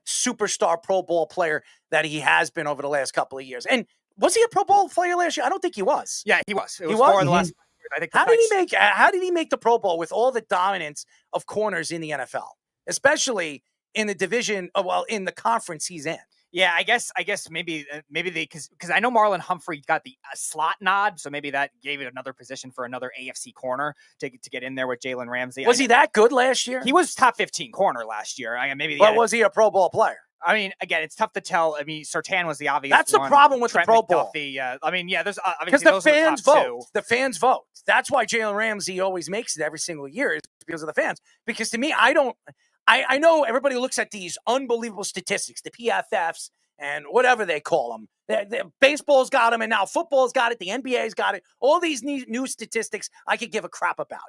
superstar Pro Bowl player that he has been over the last couple of years. And was he a Pro Bowl player last year? I don't think he was. Yeah, he was. It was 4 of the last. I think. How did he make the Pro Bowl with all the dominance of corners in the NFL, especially in the division? In the conference he's in. Yeah, I guess maybe they because I know Marlon Humphrey got the slot nod, so maybe that gave it another position for another AFC corner to get in there with Jalen Ramsey. Was he that good last year? He was top 15 corner last year. Was he a Pro Bowl player? I mean, again, it's tough to tell. I mean, Surtain was the obvious. That's the problem with Trent the Pro Bowl. There's because the fans vote. The fans vote. That's why Jalen Ramsey always makes it every single year, is because of the fans. Because to me, I know everybody looks at these unbelievable statistics, the PFFs and whatever they call them. The baseball's got them, and now football's got it. The NBA's got it. All these new statistics I could give a crap about.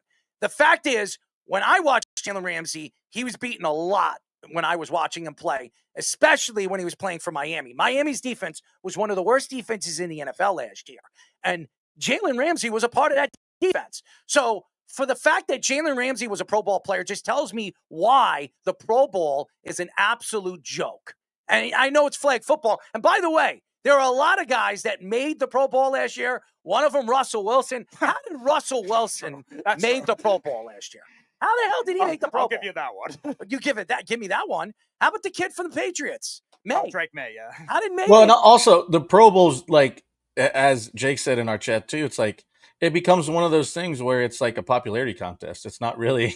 The fact is, when I watched Jalen Ramsey, he was beaten a lot when I was watching him play, especially when he was playing for Miami. Miami's defense was one of the worst defenses in the NFL last year. And Jalen Ramsey was a part of that defense. So for the fact that Jalen Ramsey was a Pro Bowl player just tells me why the Pro Bowl is an absolute joke. And I know it's flag football. And by the way, there are a lot of guys that made the Pro Bowl last year. One of them, Russell Wilson. How did Russell Wilson make the Pro Bowl last year? How the hell did he make the Pro Bowl? I'll give you that one. You give me that one. How about the kid from the Patriots? May. Drake May, yeah. How did May? Well, and also the Pro Bowls, like as Jake said in our chat too, it's like it becomes one of those things where it's like a popularity contest. It's not really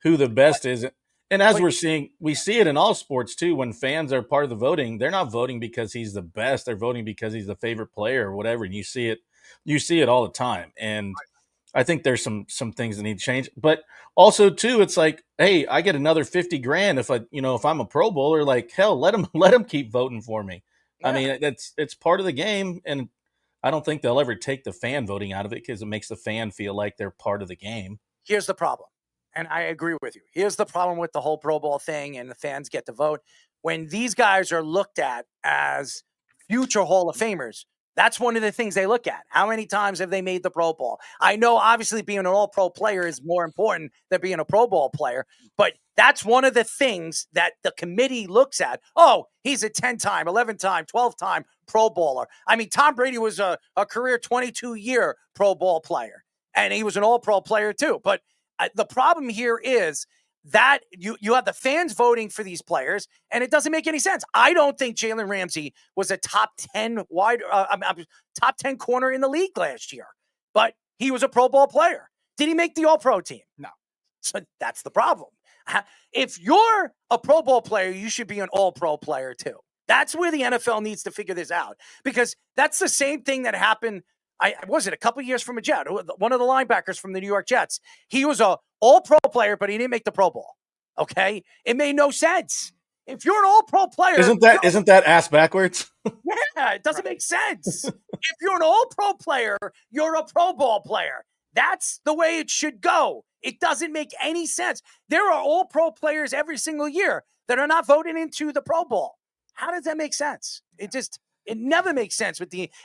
who the best is. And as we see it in all sports too, when fans are part of the voting, they're not voting because he's the best. They're voting because he's the favorite player or whatever. And you see it all the time. And I think there's some things that need to change. But also too, it's like, hey, I get another $50,000 if I'm a Pro Bowler. Like, hell, let him keep voting for me. Yeah. I mean, it's part of the game, and I don't think they'll ever take the fan voting out of it because it makes the fan feel like they're part of the game. Here's the problem. And I agree with you. Here's the problem with the whole Pro Bowl thing and the fans get to vote. When these guys are looked at as future Hall of Famers, that's one of the things they look at. How many times have they made the Pro Bowl? I know obviously being an all-pro player is more important than being a Pro Bowl player, but that's one of the things that the committee looks at. Oh, he's a 10-time, 11-time, 12-time Pro Bowler. I mean, Tom Brady was a career 22-year Pro Bowl player, and he was an all-pro player too. But the problem here is that you have the fans voting for these players, and it doesn't make any sense. I don't think Jalen Ramsey was a top 10 corner in the league last year, but he was a Pro Bowl player. Did he make the All-Pro team? No. So that's the problem. If you're a Pro Bowl player, you should be an All-Pro player too. That's where the NFL needs to figure this out, because that's the same thing that happened Was it a couple years from a Jet, one of the linebackers from the New York Jets. He was a all-pro player, but he didn't make the Pro Bowl. Okay? It made no sense. If you're an all-pro player, Isn't that ass backwards? yeah, it doesn't make sense. If you're an all-pro player, you're a Pro Bowl player. That's the way it should go. It doesn't make any sense. There are all-pro players every single year that are not voted into the Pro Bowl. How does that make sense? It never makes sense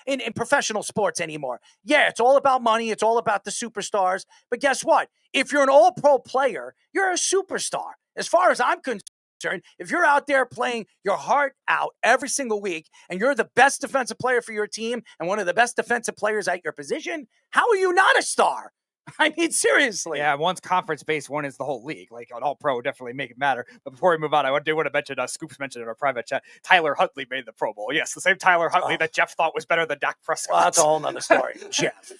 in professional sports anymore. Yeah, it's all about money. It's all about the superstars. But guess what? If you're an all-pro player, you're a superstar. As far as I'm concerned, if you're out there playing your heart out every single week and you're the best defensive player for your team and one of the best defensive players at your position, how are you not a star? I mean, seriously. Yeah, one's conference-based, one is the whole league. Like, an all-pro would definitely make it matter. But before we move on, I do want to mention, Scoops mentioned in our private chat, Tyler Huntley made the Pro Bowl. Yes, the same Tyler Huntley that Jeff thought was better than Dak Prescott. Well, that's a whole nother story. Jeff.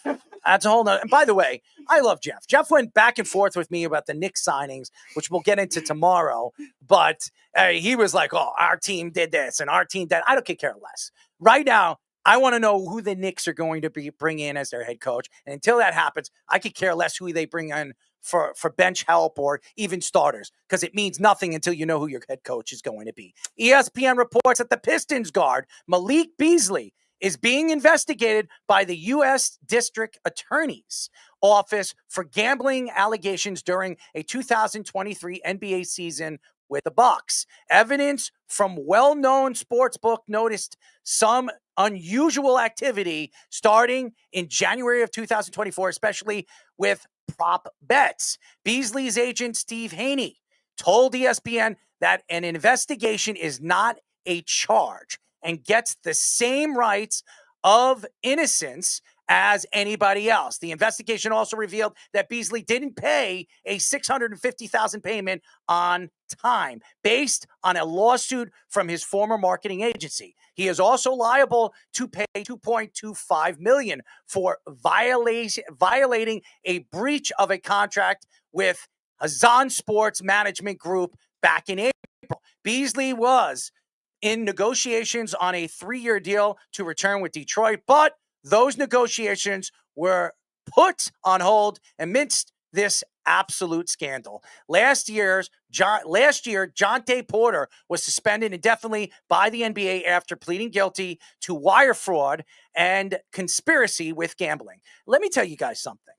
That's a whole nother. And by the way, I love Jeff. Jeff went back and forth with me about the Knicks signings, which we'll get into tomorrow. But he was like, oh, our team did this and our team did. I don't care less. Right now, I want to know who the Knicks are going to bring in as their head coach. And until that happens, I could care less who they bring in for bench help or even starters, because it means nothing until you know who your head coach is going to be. ESPN reports that the Pistons guard, Malik Beasley, is being investigated by the U.S. District Attorney's Office for gambling allegations during a 2023 NBA season with the Bucks. Evidence from well-known sportsbook noticed some unusual activity starting in January of 2024, especially with prop bets. Beasley's agent, Steve Haney, told ESPN that an investigation is not a charge and gets the same rights of innocence as anybody else. The investigation also revealed that Beasley didn't pay a $650,000 payment on time based on a lawsuit from his former marketing agency. He is also liable to pay $2.25 million for violating a breach of a contract with Hazan Sports Management Group back in April. Beasley was in negotiations on a 3-year deal to return with Detroit, but those negotiations were put on hold amidst this absolute scandal. Last year, Jontay Porter was suspended indefinitely by the NBA after pleading guilty to wire fraud and conspiracy with gambling. Let me tell you guys something.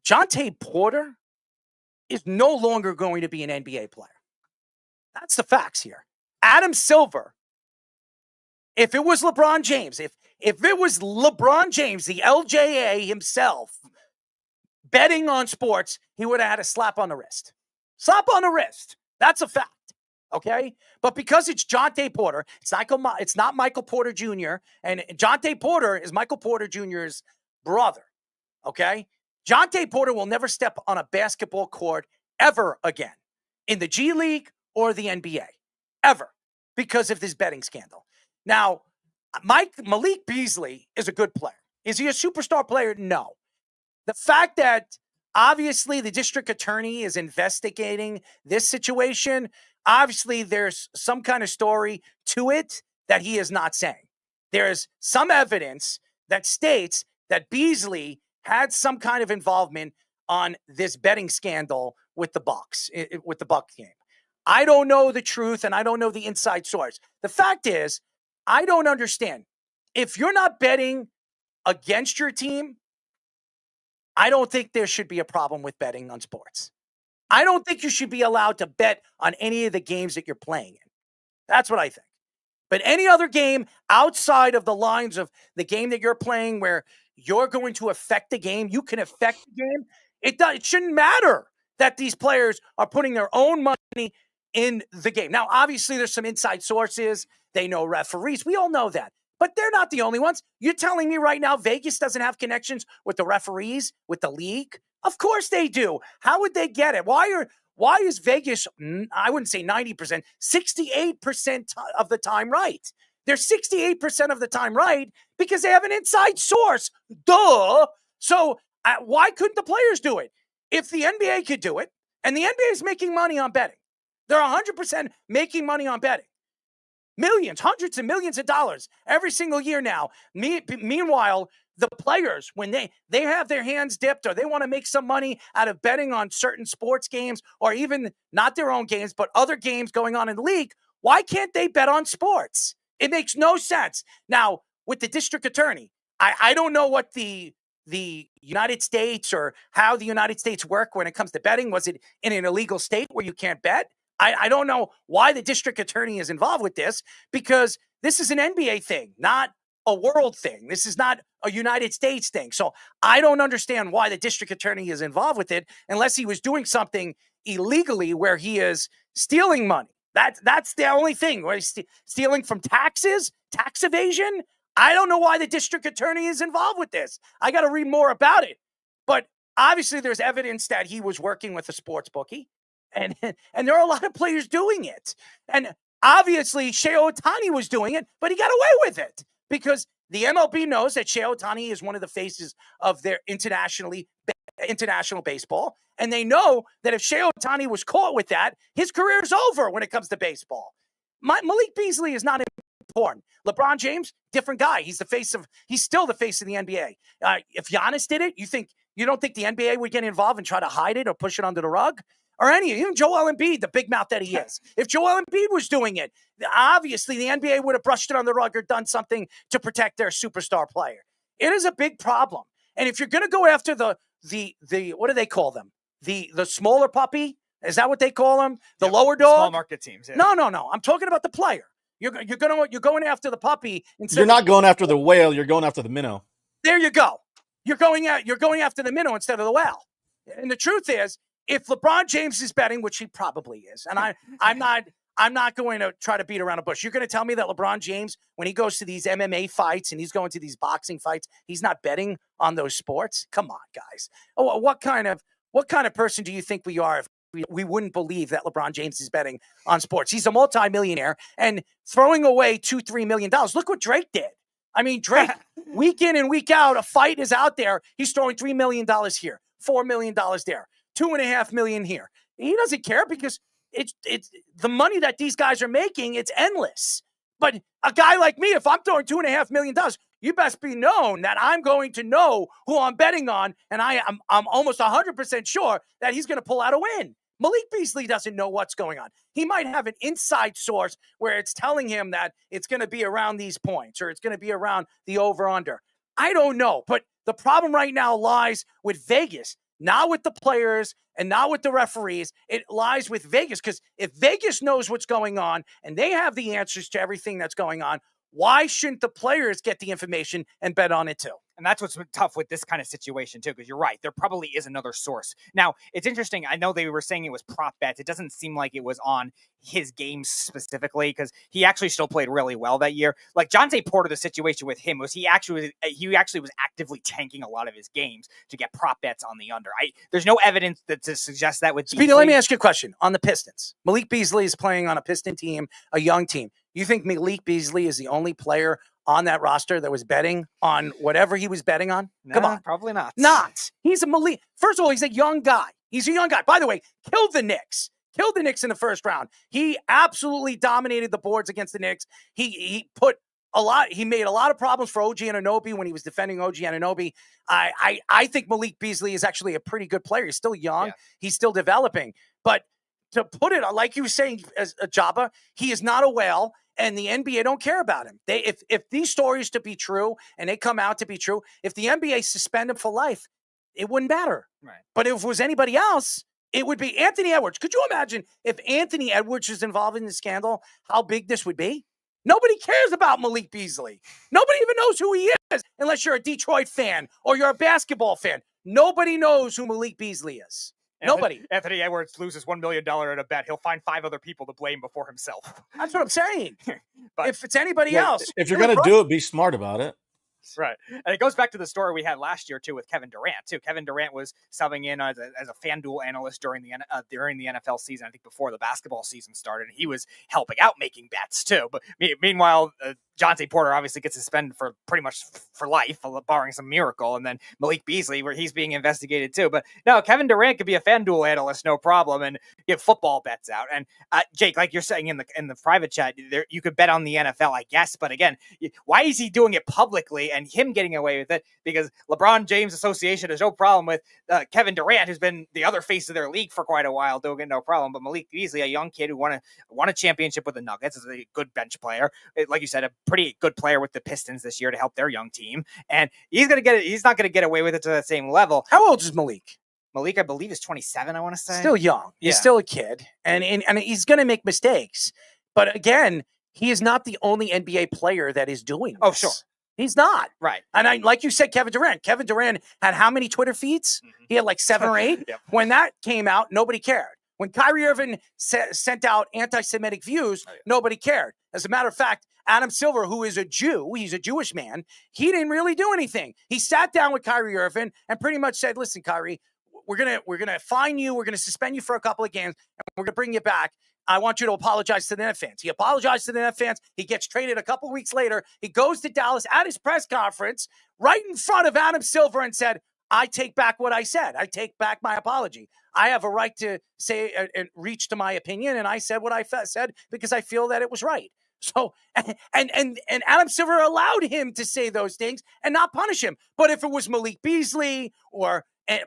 Jontay Porter is no longer going to be an NBA player. That's the facts here. Adam Silver, if it was LeBron James, if it was LeBron James, the LJA himself, betting on sports, he would have had a slap on the wrist. Slap on the wrist. That's a fact. Okay? But because it's Jontay Porter, it's not Michael Porter Jr., and Jontay Porter is Michael Porter Jr.'s brother. Okay? Jontay Porter will never step on a basketball court ever again in the G League or the NBA. Ever. Because of this betting scandal. Now, Malik Beasley is a good player. Is he a superstar player? No. The fact that obviously the district attorney is investigating this situation, obviously there's some kind of story to it that he is not saying. There's some evidence that states that Beasley had some kind of involvement on this betting scandal with the Bucks, with the Buck game. I don't know the truth and I don't know the inside source. The fact is, I don't understand. If you're not betting against your team, I don't think there should be a problem with betting on sports. I don't think you should be allowed to bet on any of the games that you're playing in. That's what I think. But any other game outside of the lines of the game that you're playing where you're going to affect the game, you can affect the game. It shouldn't matter that these players are putting their own money in the game. Now, obviously, there's some inside sources. They know referees. We all know that. But they're not the only ones. You're telling me right now Vegas doesn't have connections with the referees, with the league? Of course they do. How would they get it? Why is Vegas, I wouldn't say 90%, 68% of the time right? They're 68% of the time right because they have an inside source. Duh. So why couldn't the players do it? If the NBA could do it, and the NBA is making money on betting, they're 100% making money on betting. Millions, hundreds of millions of dollars every single year now. Meanwhile, the players, when they have their hands dipped or they want to make some money out of betting on certain sports games or even not their own games, but other games going on in the league, why can't they bet on sports? It makes no sense. Now, with the district attorney, I don't know what the United States or how the United States work when it comes to betting. Was it in an illegal state where you can't bet? I don't know why the district attorney is involved with this, because this is an NBA thing, not a world thing. This is not a United States thing. So I don't understand why the district attorney is involved with it unless he was doing something illegally where he is stealing money. That's the only thing. Where he's stealing from taxes, tax evasion. I don't know why the district attorney is involved with this. I got to read more about it. But obviously there's evidence that he was working with a sports bookie. And there are a lot of players doing it. And obviously Shohei Ohtani was doing it, but he got away with it because the MLB knows that Shohei Ohtani is one of the faces of their international baseball. And they know that if Shohei Ohtani was caught with that, his career is over when it comes to baseball. Malik Beasley is not important. LeBron James, different guy. He's still the face of the NBA. If Giannis did it, you don't think the NBA would get involved and try to hide it or push it under the rug? Or even Joel Embiid, the big mouth that he is. If Joel Embiid was doing it, obviously the NBA would have brushed it on the rug or done something to protect their superstar player. It is a big problem. And if you're going to go after the what do they call them? The smaller puppy? Is that what they call them? The lower dog? Small market teams. Yeah. No. I'm talking about the player. You're going after the puppy. You're not going after the whale. You're going after the minnow. There you go. You're going after the minnow instead of the whale. And the truth is, if LeBron James is betting, which he probably is, and I'm not going to try to beat around a bush. You're going to tell me that LeBron James, when he goes to these MMA fights and he's going to these boxing fights, he's not betting on those sports? Come on, guys. What kind of person do you think we are if we wouldn't believe that LeBron James is betting on sports? He's a multimillionaire and throwing away $2-3 million. Look what Drake did. I mean, Drake, week in and week out, a fight is out there. He's throwing $3 million here, $4 million there. $2.5 million here. He doesn't care because it's the money that these guys are making. It's endless. But a guy like me, if I'm throwing $2.5 million, you best be known that I'm going to know who I'm betting on, and I'm almost 100% sure that he's going to pull out a win. Malik Beasley doesn't know what's going on. He might have an inside source where it's telling him that it's going to be around these points or it's going to be around the over-under. I don't know. But the problem right now lies with Vegas. Not with the players and not with the referees. It lies with Vegas, because if Vegas knows what's going on and they have the answers to everything that's going on, why shouldn't the players get the information and bet on it too? And that's what's tough with this kind of situation, too, because you're right. There probably is another source. Now, it's interesting. I know they were saying it was prop bets. It doesn't seem like it was on his games specifically, because he actually still played really well that year. Like Jontay Porter, the situation with him was he actually was actively tanking a lot of his games to get prop bets on the under. There's no evidence to suggest that with Speedy, let me ask you a question. On the Pistons, Malik Beasley is playing on a Piston team, a young team. You think Malik Beasley is the only player on that roster that was betting on whatever he was betting on? Come on. Probably not. He's a Malik. First of all, he's a young guy. By the way, killed the Knicks in the first round. He absolutely dominated the boards against the Knicks. He made a lot of problems for OG Anunoby when he was defending OG Anunoby. I think Malik Beasley is actually a pretty good player. He's still young. Yeah. He's still developing. But to put it, like you were saying, as a Joba, he is not a whale. And the NBA don't care about him. If these stories to be true and they come out to be true, if the NBA suspend him for life, it wouldn't matter. Right. But if it was anybody else, it would be Anthony Edwards. Could you imagine if Anthony Edwards is involved in the scandal, how big this would be? Nobody cares about Malik Beasley. Nobody even knows who he is unless you're a Detroit fan or you're a basketball fan. Nobody knows who Malik Beasley is. Nobody. Anthony Edwards loses $1 million at a bet. He'll find 5 other people to blame before himself. That's what I'm saying. But if it's anybody else. If you're going to do it, be smart about it. Right. And it goes back to the story we had last year, too, with Kevin Durant, too. Kevin Durant was subbing in as a FanDuel analyst during the NFL season, I think before the basketball season started. And he was helping out making bets, too. But meanwhile, Jontay Porter obviously gets suspended for pretty much for life, barring some miracle, and then Malik Beasley, where he's being investigated too. But no, Kevin Durant could be a FanDuel analyst, no problem, and give football bets out. And Jake, like you're saying in the private chat, there you could bet on the NFL, I guess. But again, why is he doing it publicly and him getting away with it? Because LeBron James Association has no problem with Kevin Durant, who's been the other face of their league for quite a while, doing it no problem. But Malik Beasley, a young kid who won a championship with the Nuggets, is a good bench player. Like you said, a pretty good player with the Pistons this year to help their young team. And he's not going to get away with it to the same level. How old is Malik? Malik, I believe, is 27, I want to say. Still young. He's still a kid. And he's going to make mistakes. But again, he is not the only NBA player that is doing this. Oh, sure. He's not. Right. And like you said, Kevin Durant had how many Twitter feeds? He had like 7 or 8. Yep. When that came out, nobody cared. When Kyrie Irving sent out anti-Semitic views, nobody cared. As a matter of fact, Adam Silver, who is a Jew, he's a Jewish man, he didn't really do anything. He sat down with Kyrie Irving and pretty much said, listen, Kyrie, we're gonna fine you, we're gonna suspend you for a couple of games, and we're gonna bring you back. I want you to apologize to the Net fans. He apologized to the Net fans. He gets traded a couple weeks later. He goes to Dallas at his press conference right in front of Adam Silver and said, I take back what I said. I take back my apology. I have a right to say and reach to my opinion, and I said what I said because I feel that it was right. So, and Adam Silver allowed him to say those things and not punish him. But if it was Malik Beasley or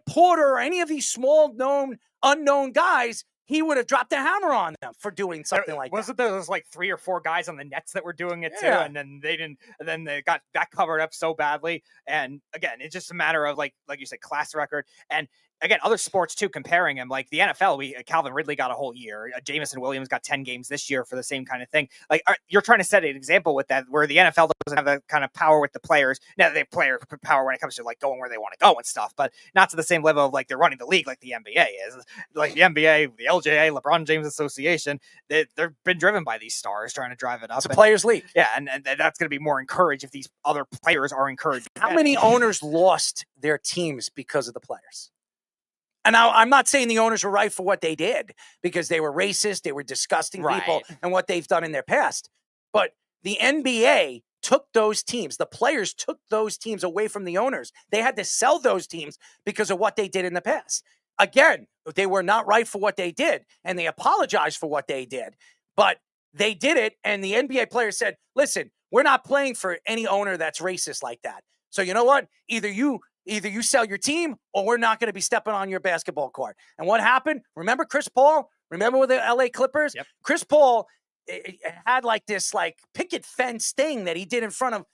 Porter or any of these small known, unknown guys, he would have dropped the hammer on them for doing something like that. Wasn't there like 3 or 4 guys on the Nets that were doing it too? Yeah. And then they didn't, and then they got that covered up so badly. And again, it's just a matter of like you said, class record. And again, other sports too, comparing him, like the NFL, Calvin Ridley got a whole year. Jamison Williams got 10 games this year for the same kind of thing. Like you're trying to set an example with that, where the NFL doesn't have that kind of power with the players. Now they have player power when it comes to like going where they want to go and stuff, but not to the same level of like they're running the league like the NBA is. Like the NBA, the LJA, LeBron James Association, they've been driven by these stars trying to drive it up. It's a players' league. Yeah, and that's going to be more encouraged if these other players are encouraged. How many owners lost their teams because of the players? And now I'm not saying the owners were right for what they did because they were racist, they were disgusting people, and what they've done in their past. But the NBA took those teams, the players took those teams away from the owners. They had to sell those teams because of what they did in the past. Again, they were not right for what they did, and they apologized for what they did. But they did it, and the NBA players said, listen, we're not playing for any owner that's racist like that. So you know what? Either you sell your team or we're not going to be stepping on your basketball court. And what happened? Remember Chris Paul? Remember with the LA Clippers? Yep. Chris Paul had like this like picket fence thing that he did in front of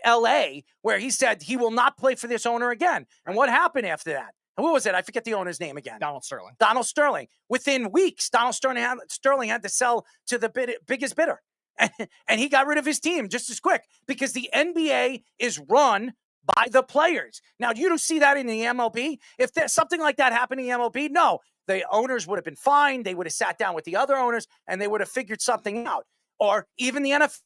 LA where he said he will not play for this owner again. And what happened after that? And what was it? I forget the owner's name again. Donald Sterling. Donald Sterling. Within weeks, Donald Sterling had to sell to the biggest bidder. And he got rid of his team just as quick because the NBA is run by the players. Now, you don't see that in the MLB. If there's something like that happened in the MLB, no, the owners would have been fine. They would have sat down with the other owners and they would have figured something out. Or even the NFL.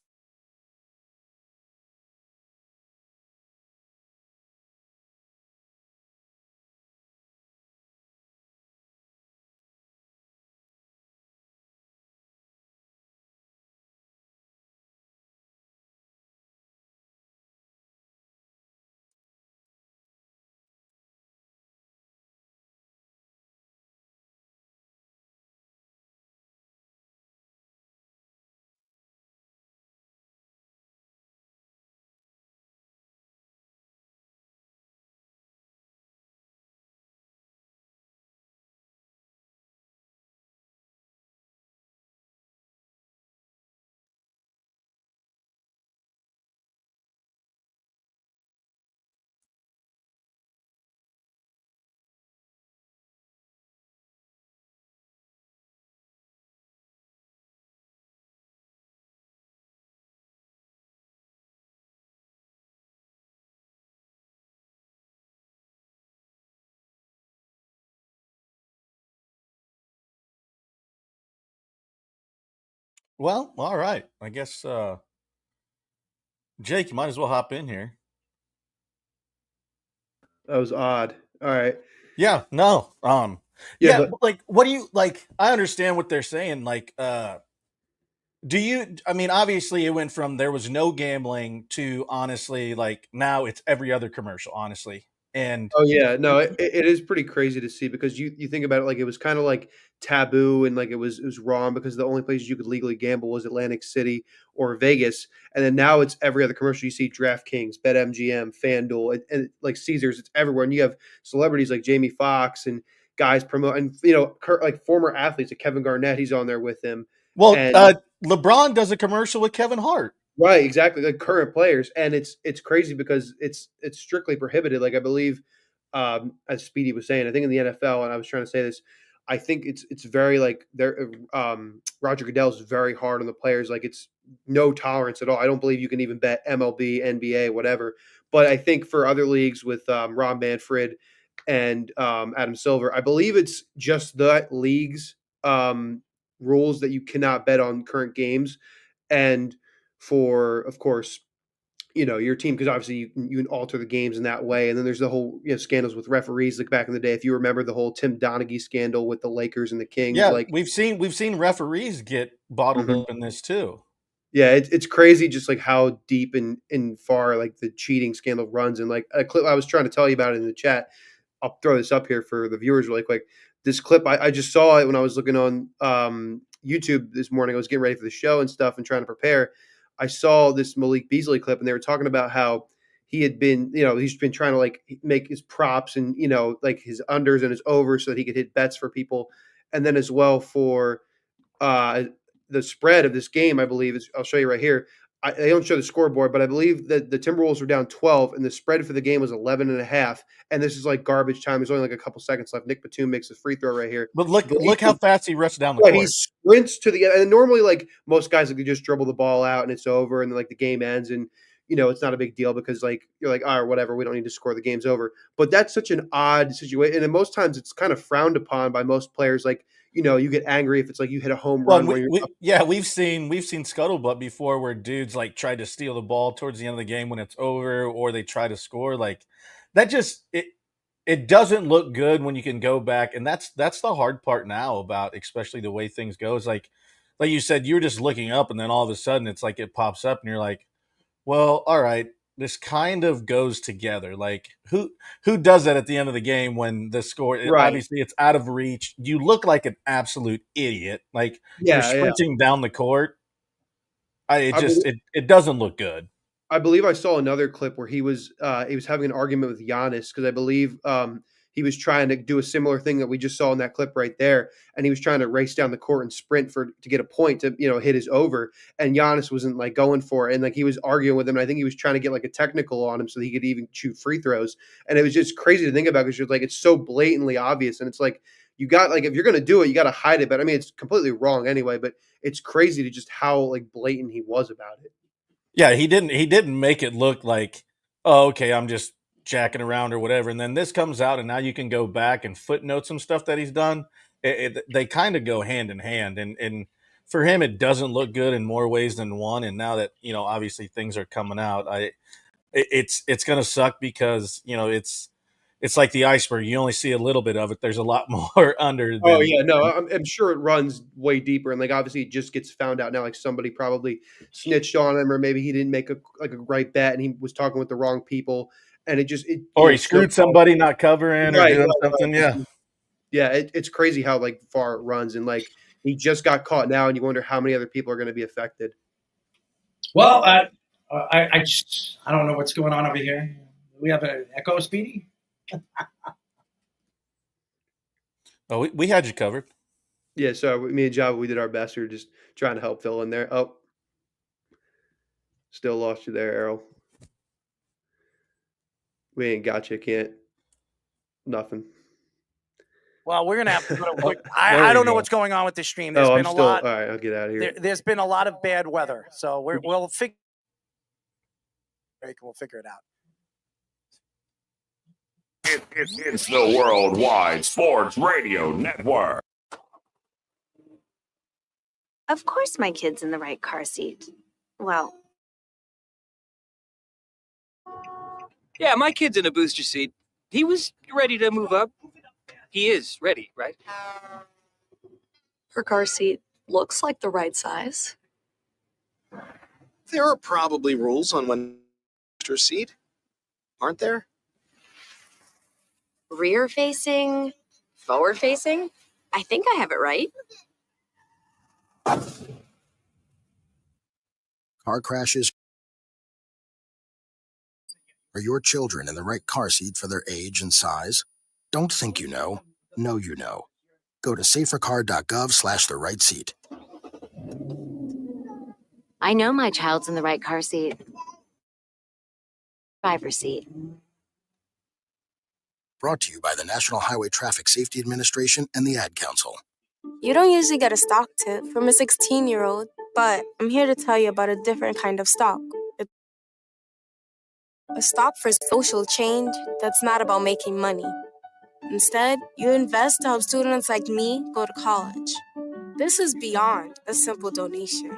Well, all right. I guess Jake, you might as well hop in here. That was odd. All right. Yeah, no. Yeah, Yeah, but- like what do you like I understand what they're saying. Like Do you? I mean, obviously, it went from there was no gambling to honestly, like now it's every other commercial. Honestly, and Oh yeah, no, it is pretty crazy to see because you think about it like it was kind of like taboo and like it was wrong because the only places you could legally gamble was Atlantic City or Vegas, and then now it's every other commercial you see: DraftKings, BetMGM, FanDuel, and like Caesars. It's everywhere, and you have celebrities like Jamie Foxx and guys promote, and like former athletes like Kevin Garnett. He's on there with him, well, and LeBron does a commercial with Kevin Hart. right, exactly, like current players, and it's crazy because it's strictly prohibited. Like I believe, as Speedy was saying, I think in the NFL, and I was trying to say this, I think it's very like there. Roger Goodell is very hard on the players. Like it's no tolerance at all. I don't believe you can even bet MLB, NBA, whatever. But I think for other leagues with Rob Manfred and Adam Silver, I believe it's just the leagues rules that you cannot bet on current games and for, of course, your team because obviously you can alter the games in that way. And then there's the whole scandals with referees, like back in the day. If you remember the whole Tim Donaghy scandal with the Lakers and the Kings, Yeah, like we've seen referees get bottled Mhm. up in this too. Yeah, it's crazy just like how deep and far like the cheating scandal runs. And like a clip I was trying to tell you about it in the chat. I'll throw this up here for the viewers really quick. This clip, I just saw it when I was looking on YouTube this morning. I was getting ready for the show and stuff and trying to prepare. I saw this Malik Beasley clip, and they were talking about how he had been, he's been trying to like make his props and, like his unders and his overs so that he could hit bets for people. And then as well for uh, the spread of this game, I believe is I'll show you right here. They don't show the scoreboard, but I believe that the Timberwolves were down 12 and the spread for the game was 11 and a half. And this is like garbage time. There's only like a couple seconds left. Nick Batum makes a free throw right here. But look how fast he rushed down the Yeah, he court. sprints to the and normally like most guys like they just dribble the ball out and it's over and then like the game ends and it's not a big deal because like you're like, oh, whatever, we don't need to score, the game's over. But that's such an odd situation. And most times it's kind of frowned upon by most players. Like, you get angry if it's like you hit a home Well, run where you're up. we've seen scuttlebutt before where dudes like tried to steal the ball towards the end of the game when it's over, or they try to score. Like that just it doesn't look good when you can go back, and that's the hard part now about especially the way things go. Is like you said, you're just looking up, and then all of a sudden it's like it pops up, and you're like, well, all right, this kind of goes together. Like who does that at the end of the game when the score Right. obviously it's out of reach. You look like an absolute idiot. Like you're Yeah, yeah. sprinting down the court. I believe, It doesn't look good. I believe I saw another clip where he was having an argument with Giannis because I believe he was trying to do a similar thing that we just saw in that clip right there, and he was trying to race down the court and sprint to get a point to hit his over, and Giannis wasn't like going for it, and like he was arguing with him, and I think he was trying to get like a technical on him so he could even shoot free throws, and it was just crazy to think about because you're like it's so blatantly obvious, and it's like you got like if you're gonna do it, you got to hide it, but I mean it's completely wrong anyway, but it's crazy to just how like blatant he was about it. Yeah, he didn't make it look like, oh, okay, I'm just jacking around or whatever. And then this comes out, and now you can go back and footnote some stuff that he's done. They kind of go hand in hand, and for him, it doesn't look good in more ways than one. And now that obviously things are coming out, it's going to suck because it's like the iceberg. You only see a little bit of it. There's a lot more under. Oh yeah, no, I'm sure it runs way deeper, and like obviously it just gets found out now. Like somebody probably snitched on him, or maybe he didn't make a right bet, and he was talking with the wrong people, and or he screwed somebody not covering or doing something. Yeah, yeah, it's crazy how like far it runs, and like he just got caught now, and you wonder how many other people are going to be affected. Well, I don't know what's going on over here. We have an echo, Speedy. Oh, we had you covered. Yeah, so me and Java, we did our best. We were just trying to help fill in there. Oh, still lost you there, Errol. We ain't got you. Can't. Nothing. Well, we're gonna have to go to. I don't know what's going on with the stream. There's been a lot. All right, I'll get out of here. There's been a lot of bad weather, so we'll figure. We'll figure it out. It's the Worldwide Sports Radio Network. Of course my kid's in the right car seat. Well, yeah, my kid's in a booster seat. He was ready to move up. He is ready, right? Her car seat looks like the right size. There are probably rules on when to booster seat, aren't there? Rear facing, forward facing? I think I have it right. Car crashes. Are your children in the right car seat for their age and size? Don't think you know. Know you know. Go to safercar.gov/the right seat. I know my child's in the right car seat. Driver's seat. Brought to you by the National Highway Traffic Safety Administration and the Ad Council. You don't usually get a stock tip from a 16-year-old, but I'm here to tell you about a different kind of stock. A stock for social change that's not about making money. Instead, you invest to help students like me go to college. This is beyond a simple donation.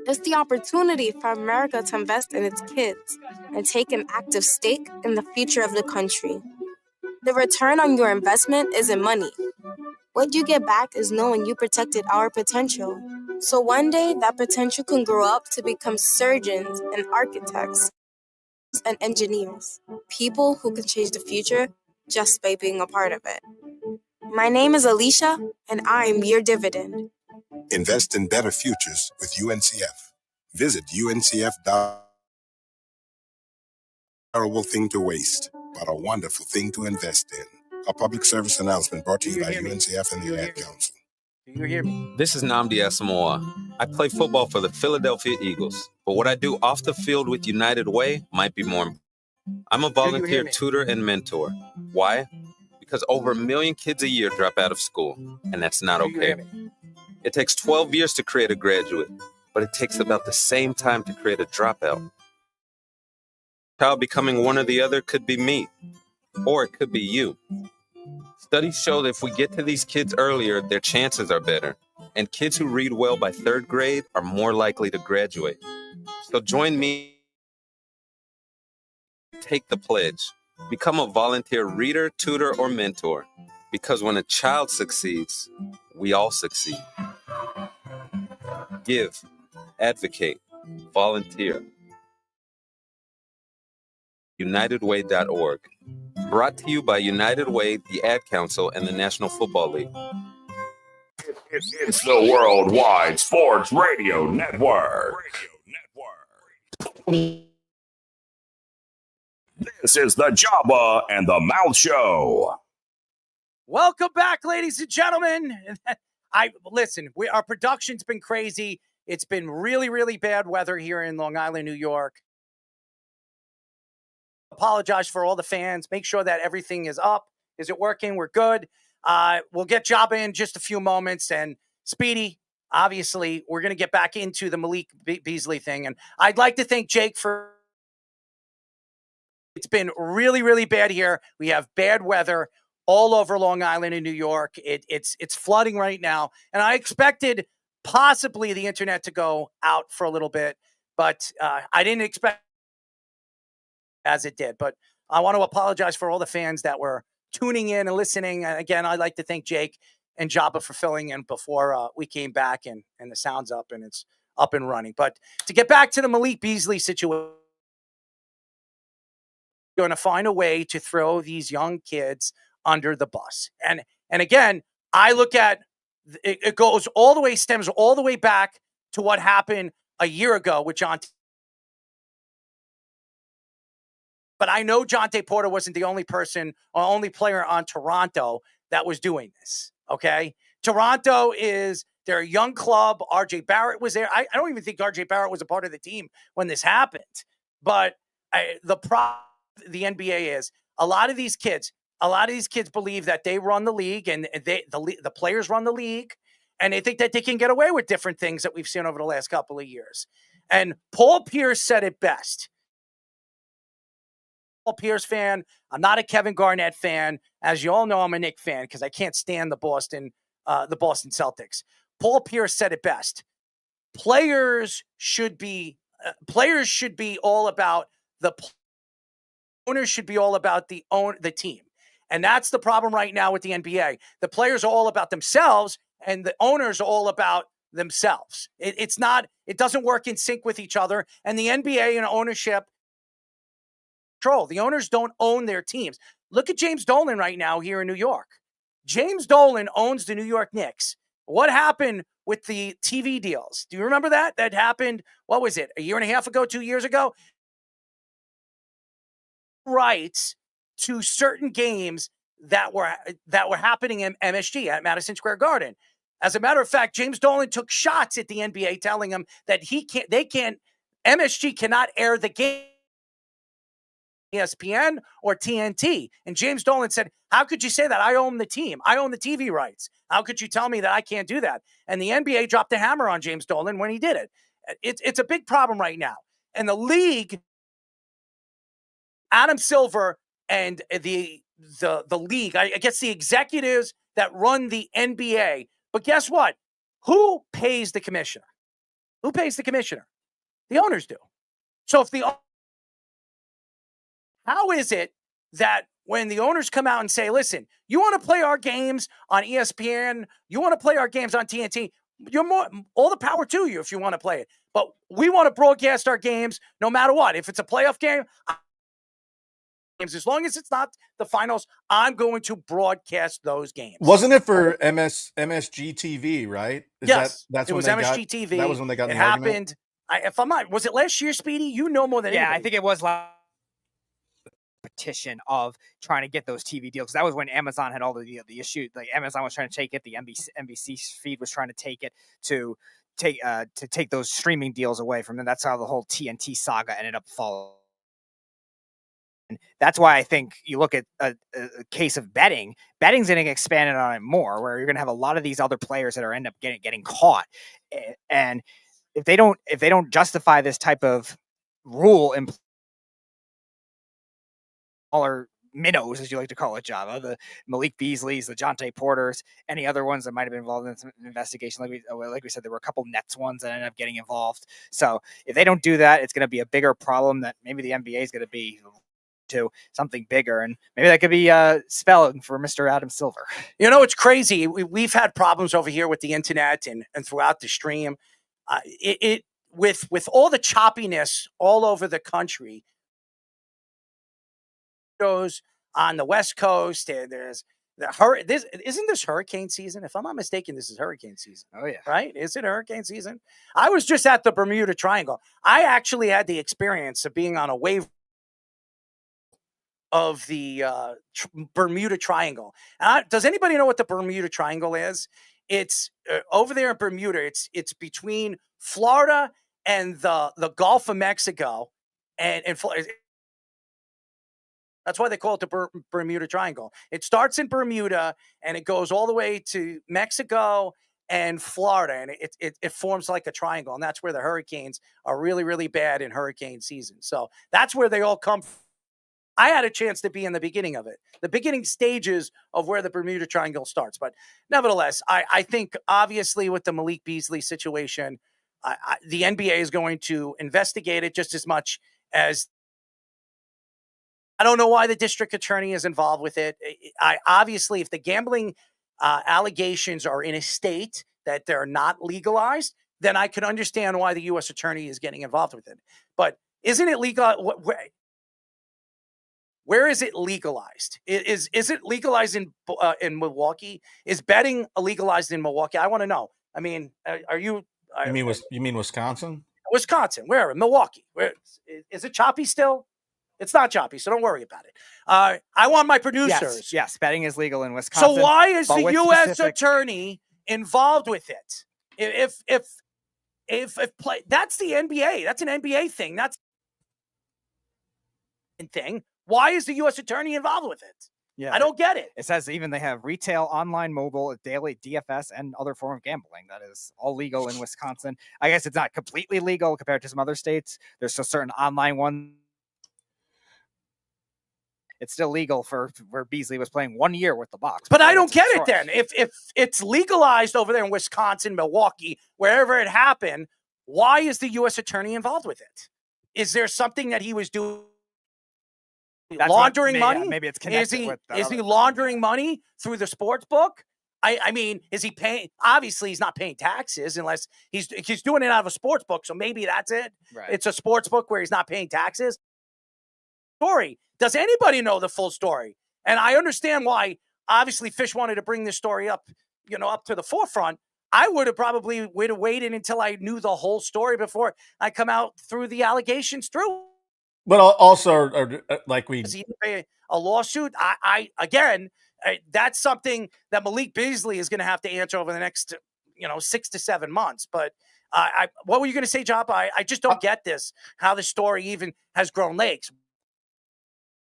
It's the opportunity for America to invest in its kids and take an active stake in the future of the country. The return on your investment isn't money. What you get back is knowing you protected our potential. So one day, that potential can grow up to become surgeons and architects and engineers, people who can change the future just by being a part of it. My name is Alicia, and I'm your dividend. Invest in better futures with UNCF. Visit UNCF. Terrible thing to waste, but a wonderful thing to invest in. A public service announcement brought to you by UNCF and the Ad Council. Do you hear me? This is Nnamdi Asamoah. I play football for the Philadelphia Eagles, but what I do off the field with United Way might be more important. I'm a volunteer tutor and mentor. Why? Because over 1 million kids a year drop out of school, and that's not okay. It takes 12 years to create a graduate, but it takes about the same time to create a dropout. Child becoming one or the other could be me, or it could be you. Studies show that if we get to these kids earlier, their chances are better, and kids who read well by 3rd grade are more likely to graduate. So join me. Take the pledge. Become a volunteer reader, tutor, or mentor, because when a child succeeds, we all succeed. Give, advocate, volunteer. UnitedWay.org. Brought to you by United Way, the Ad Council, and the National Football League. It's the Worldwide Sports Radio Network. This is the Joba and the Mouth Show. Welcome back, ladies and gentlemen. Listen, our production's been crazy. It's been really, really bad weather here in Long Island, New York. Apologize for all the fans. Make sure that everything is up. Is it working? We're good. We'll get Joba in just a few moments. And Speedy, obviously, we're going to get back into the Malik Beasley thing. And I'd like to thank Jake for... It's been really, really bad here. We have bad weather all over Long Island and New York. It's flooding right now. And I expected possibly the internet to go out for a little bit. But I didn't expect as it did. But I want to apologize for all the fans that were tuning in and listening. And again, I'd like to thank Jake and Joba for filling in before we came back and the sound's up and it's up and running. But to get back to the Malik Beasley situation, we're going to find a way to throw these young kids under the bus. And again, I look at it goes all the way, stems all the way back to what happened a year ago with Jontay. But I know Jontay Porter wasn't the only person or only player on Toronto that was doing this, okay? Toronto they're a young club. R.J. Barrett was there. I don't even think R.J. Barrett was a part of the team when this happened. But the NBA is a lot of these kids believe that they run the league and the players run the league, and they think that they can get away with different things that we've seen over the last couple of years. And Paul Pierce said it best. Pierce fan. I'm not a Kevin Garnett fan. As you all know, I'm a Knicks fan because I can't stand the Boston Celtics. Paul Pierce said it best. Players should be all about the owners should be all about the team. And that's the problem right now with the NBA. The players are all about themselves and the owners are all about themselves. It doesn't work in sync with each other. And the NBA and ownership control. The owners don't own their teams. Look at James Dolan right now here in New York. James Dolan owns the New York Knicks. What happened with the TV deals? Do you remember that? That happened, what was it, a year and a half ago, 2 years ago? Rights to certain games that were happening in MSG at Madison Square Garden. As a matter of fact, James Dolan took shots at the NBA telling him that MSG cannot air the game ESPN or TNT. And James Dolan said, how could you say that? I own the team. I own the TV rights. How could you tell me that I can't do that? And the NBA dropped a hammer on James Dolan when he did it. It's a big problem right now. And the league, Adam Silver and the league, I guess the executives that run the NBA. But guess what? Who pays the commissioner? Who pays the commissioner? The owners do. So how is it that when the owners come out and say, listen, you want to play our games on ESPN, you want to play our games on TNT, all the power to you if you want to play it. But we want to broadcast our games no matter what. If it's a playoff game, as long as it's not the finals, I'm going to broadcast those games. Wasn't it for MSG TV, right? Yes, that's it when was they MSG TV. That was when they got it in the happened. If I'm not, was it last year, Speedy? You know more than anybody. I think it was petition of trying to get those TV deals. That was when Amazon had all the issue. Like Amazon was trying to take it, the NBC feed was trying to take it to take those streaming deals away from them. That's how the whole TNT saga ended up falling. And that's why I think you look at a case of betting's getting expanded on it more, where you're going to have a lot of these other players that are end up getting caught. And if they don't justify this type of rule in smaller minnows, as you like to call it, Joba, the Malik Beasleys, the Jontay Porters, any other ones that might have been involved in some investigation. Like we said, there were a couple Nets ones that ended up getting involved. So if they don't do that, it's going to be a bigger problem that maybe the NBA is going to be to something bigger, and maybe that could be spelling for Mr. Adam Silver. You know, it's crazy. We've had problems over here with the internet and throughout the stream. With all the choppiness all over the country, goes on the West Coast, and there's isn't this hurricane season? If I'm not mistaken, this is hurricane season. Oh yeah, right? Is it hurricane season? I was just at the Bermuda Triangle. I actually had the experience of being on a wave of the Bermuda Triangle. Does anybody know what the Bermuda Triangle is? It's over there in Bermuda. It's between Florida and the Gulf of Mexico, and that's why they call it the Bermuda Triangle. It starts in Bermuda and it goes all the way to Mexico and Florida, and it forms like a triangle, and that's where the hurricanes are really, really bad in hurricane season. So that's where they all come from. I had a chance to be in the beginning of it, the beginning stages of where the Bermuda Triangle starts. But nevertheless, I think obviously with the Malik Beasley situation, the NBA is going to investigate it just as much as I don't know why the district attorney is involved with it. Obviously, if the gambling allegations are in a state that they're not legalized, then I could understand why the U.S. attorney is getting involved with it. But isn't it legal? Where is it legalized? Is it legalized in Milwaukee? Is betting legalized in Milwaukee? I want to know. I mean, are you? You mean Wisconsin? Wisconsin, where? Milwaukee. Where is it choppy still? It's not choppy, so don't worry about it. I want my producers. Yes, betting is legal in Wisconsin. So why is the U.S. attorney involved with it? If play, that's the NBA. That's an NBA thing. That's a thing. Why is the U.S. attorney involved with it? Yeah, I don't get it. It says even they have retail, online, mobile, daily, DFS, and other form of gambling. That is all legal in Wisconsin. I guess it's not completely legal compared to some other states. There's still certain online ones. It's still legal for where Beasley was playing 1 year with the Bucks. But I don't get it then. If it's legalized over there in Wisconsin, Milwaukee, wherever it happened, why is the U.S. attorney involved with it? Is there something that he was doing? Laundering money? Maybe it's connected is he laundering money through the sports book? I mean, is he paying? Obviously, he's not paying taxes unless he's doing it out of a sports book. So maybe that's it. Right. It's a sports book where he's not paying taxes. Story. Does anybody know the full story? And I understand why. Obviously, Fish wanted to bring this story up, up to the forefront. I would have probably waited until I knew the whole story before I come out through the allegations through. But also, like we Does he pay a lawsuit? Again, that's something that Malik Beasley is going to have to answer over the next, 6 to 7 months. But what were you going to say, Job? I just don't get this, how the story even has grown legs.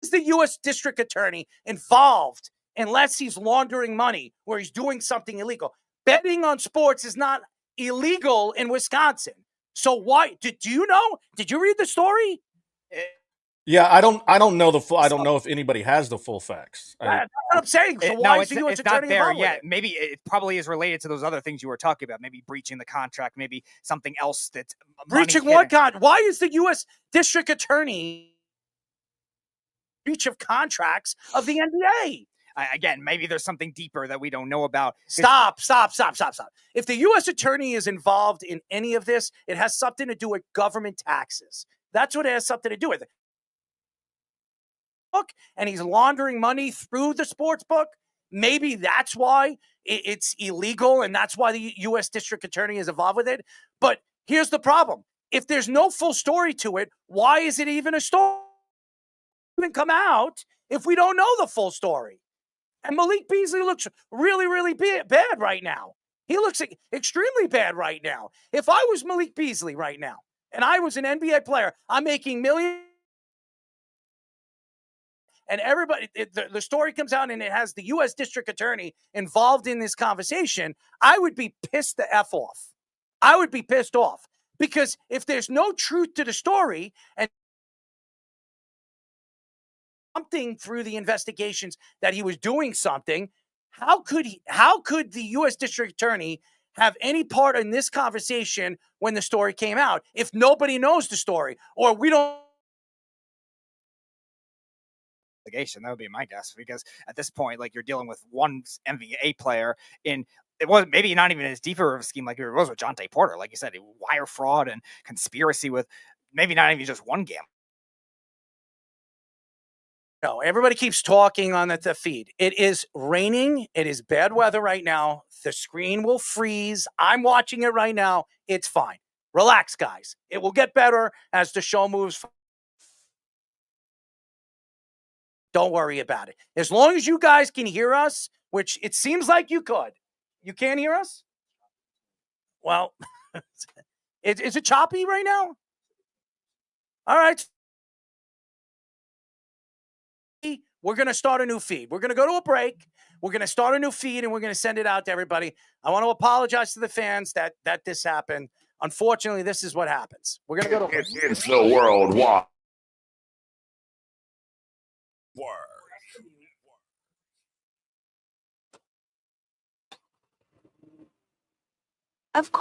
Is the U.S. District Attorney involved unless he's laundering money where he's doing something illegal? Betting on sports is not illegal in Wisconsin. So why? Do you know? Did you read the story? Yeah, I don't know the full. I don't know if anybody has the full facts. That's what I'm saying. So why is the U.S. It's not Attorney there involved with yet. it? Maybe it probably is related to those other things you were talking about. Maybe breaching the contract. Maybe something else that's Breaching what contract? Why is the U.S. District Attorney breach of contracts of the NBA? Again, maybe there's something deeper that we don't know about. Stop. If the U.S. Attorney is involved in any of this, it has something to do with government taxes. That's what it has something to do with. And he's laundering money through the sports book. Maybe that's why it's illegal, and that's why the U.S. District Attorney is involved with it. But here's the problem. If there's no full story to it, why is it even a story? Even come out if we don't know the full story. And Malik Beasley looks really, really bad right now. He looks extremely bad right now. If I was Malik Beasley right now, and I was an NBA player, I'm making millions. And everybody, the story comes out and it has the U.S. District Attorney involved in this conversation, I would be pissed the F off. I would be pissed off. Because if there's no truth to the story and something through the investigations that he was doing something, how could the U.S. District Attorney have any part in this conversation when the story came out if nobody knows the story or we don't? That would be my guess, because at this point, like, you're dealing with one NBA player in. It was maybe not even as deeper of a scheme like it was with Jontay Porter, like you said, wire fraud and conspiracy with maybe not even just one gamble. No, everybody keeps talking on the feed. It is raining. It is bad weather right now. The screen will freeze. I'm watching it right now. It's fine. Relax, guys. It will get better as the show moves. Don't worry about it. As long as you guys can hear us, which it seems like you could. You can't hear us? Well, is it choppy right now? All right. We're going to start a new feed. We're going to go to a break. We're going to start a new feed, and we're going to send it out to everybody. I want to apologize to the fans that this happened. Unfortunately, this is what happens. We're going to go to a break. It's the worldwide. Of course.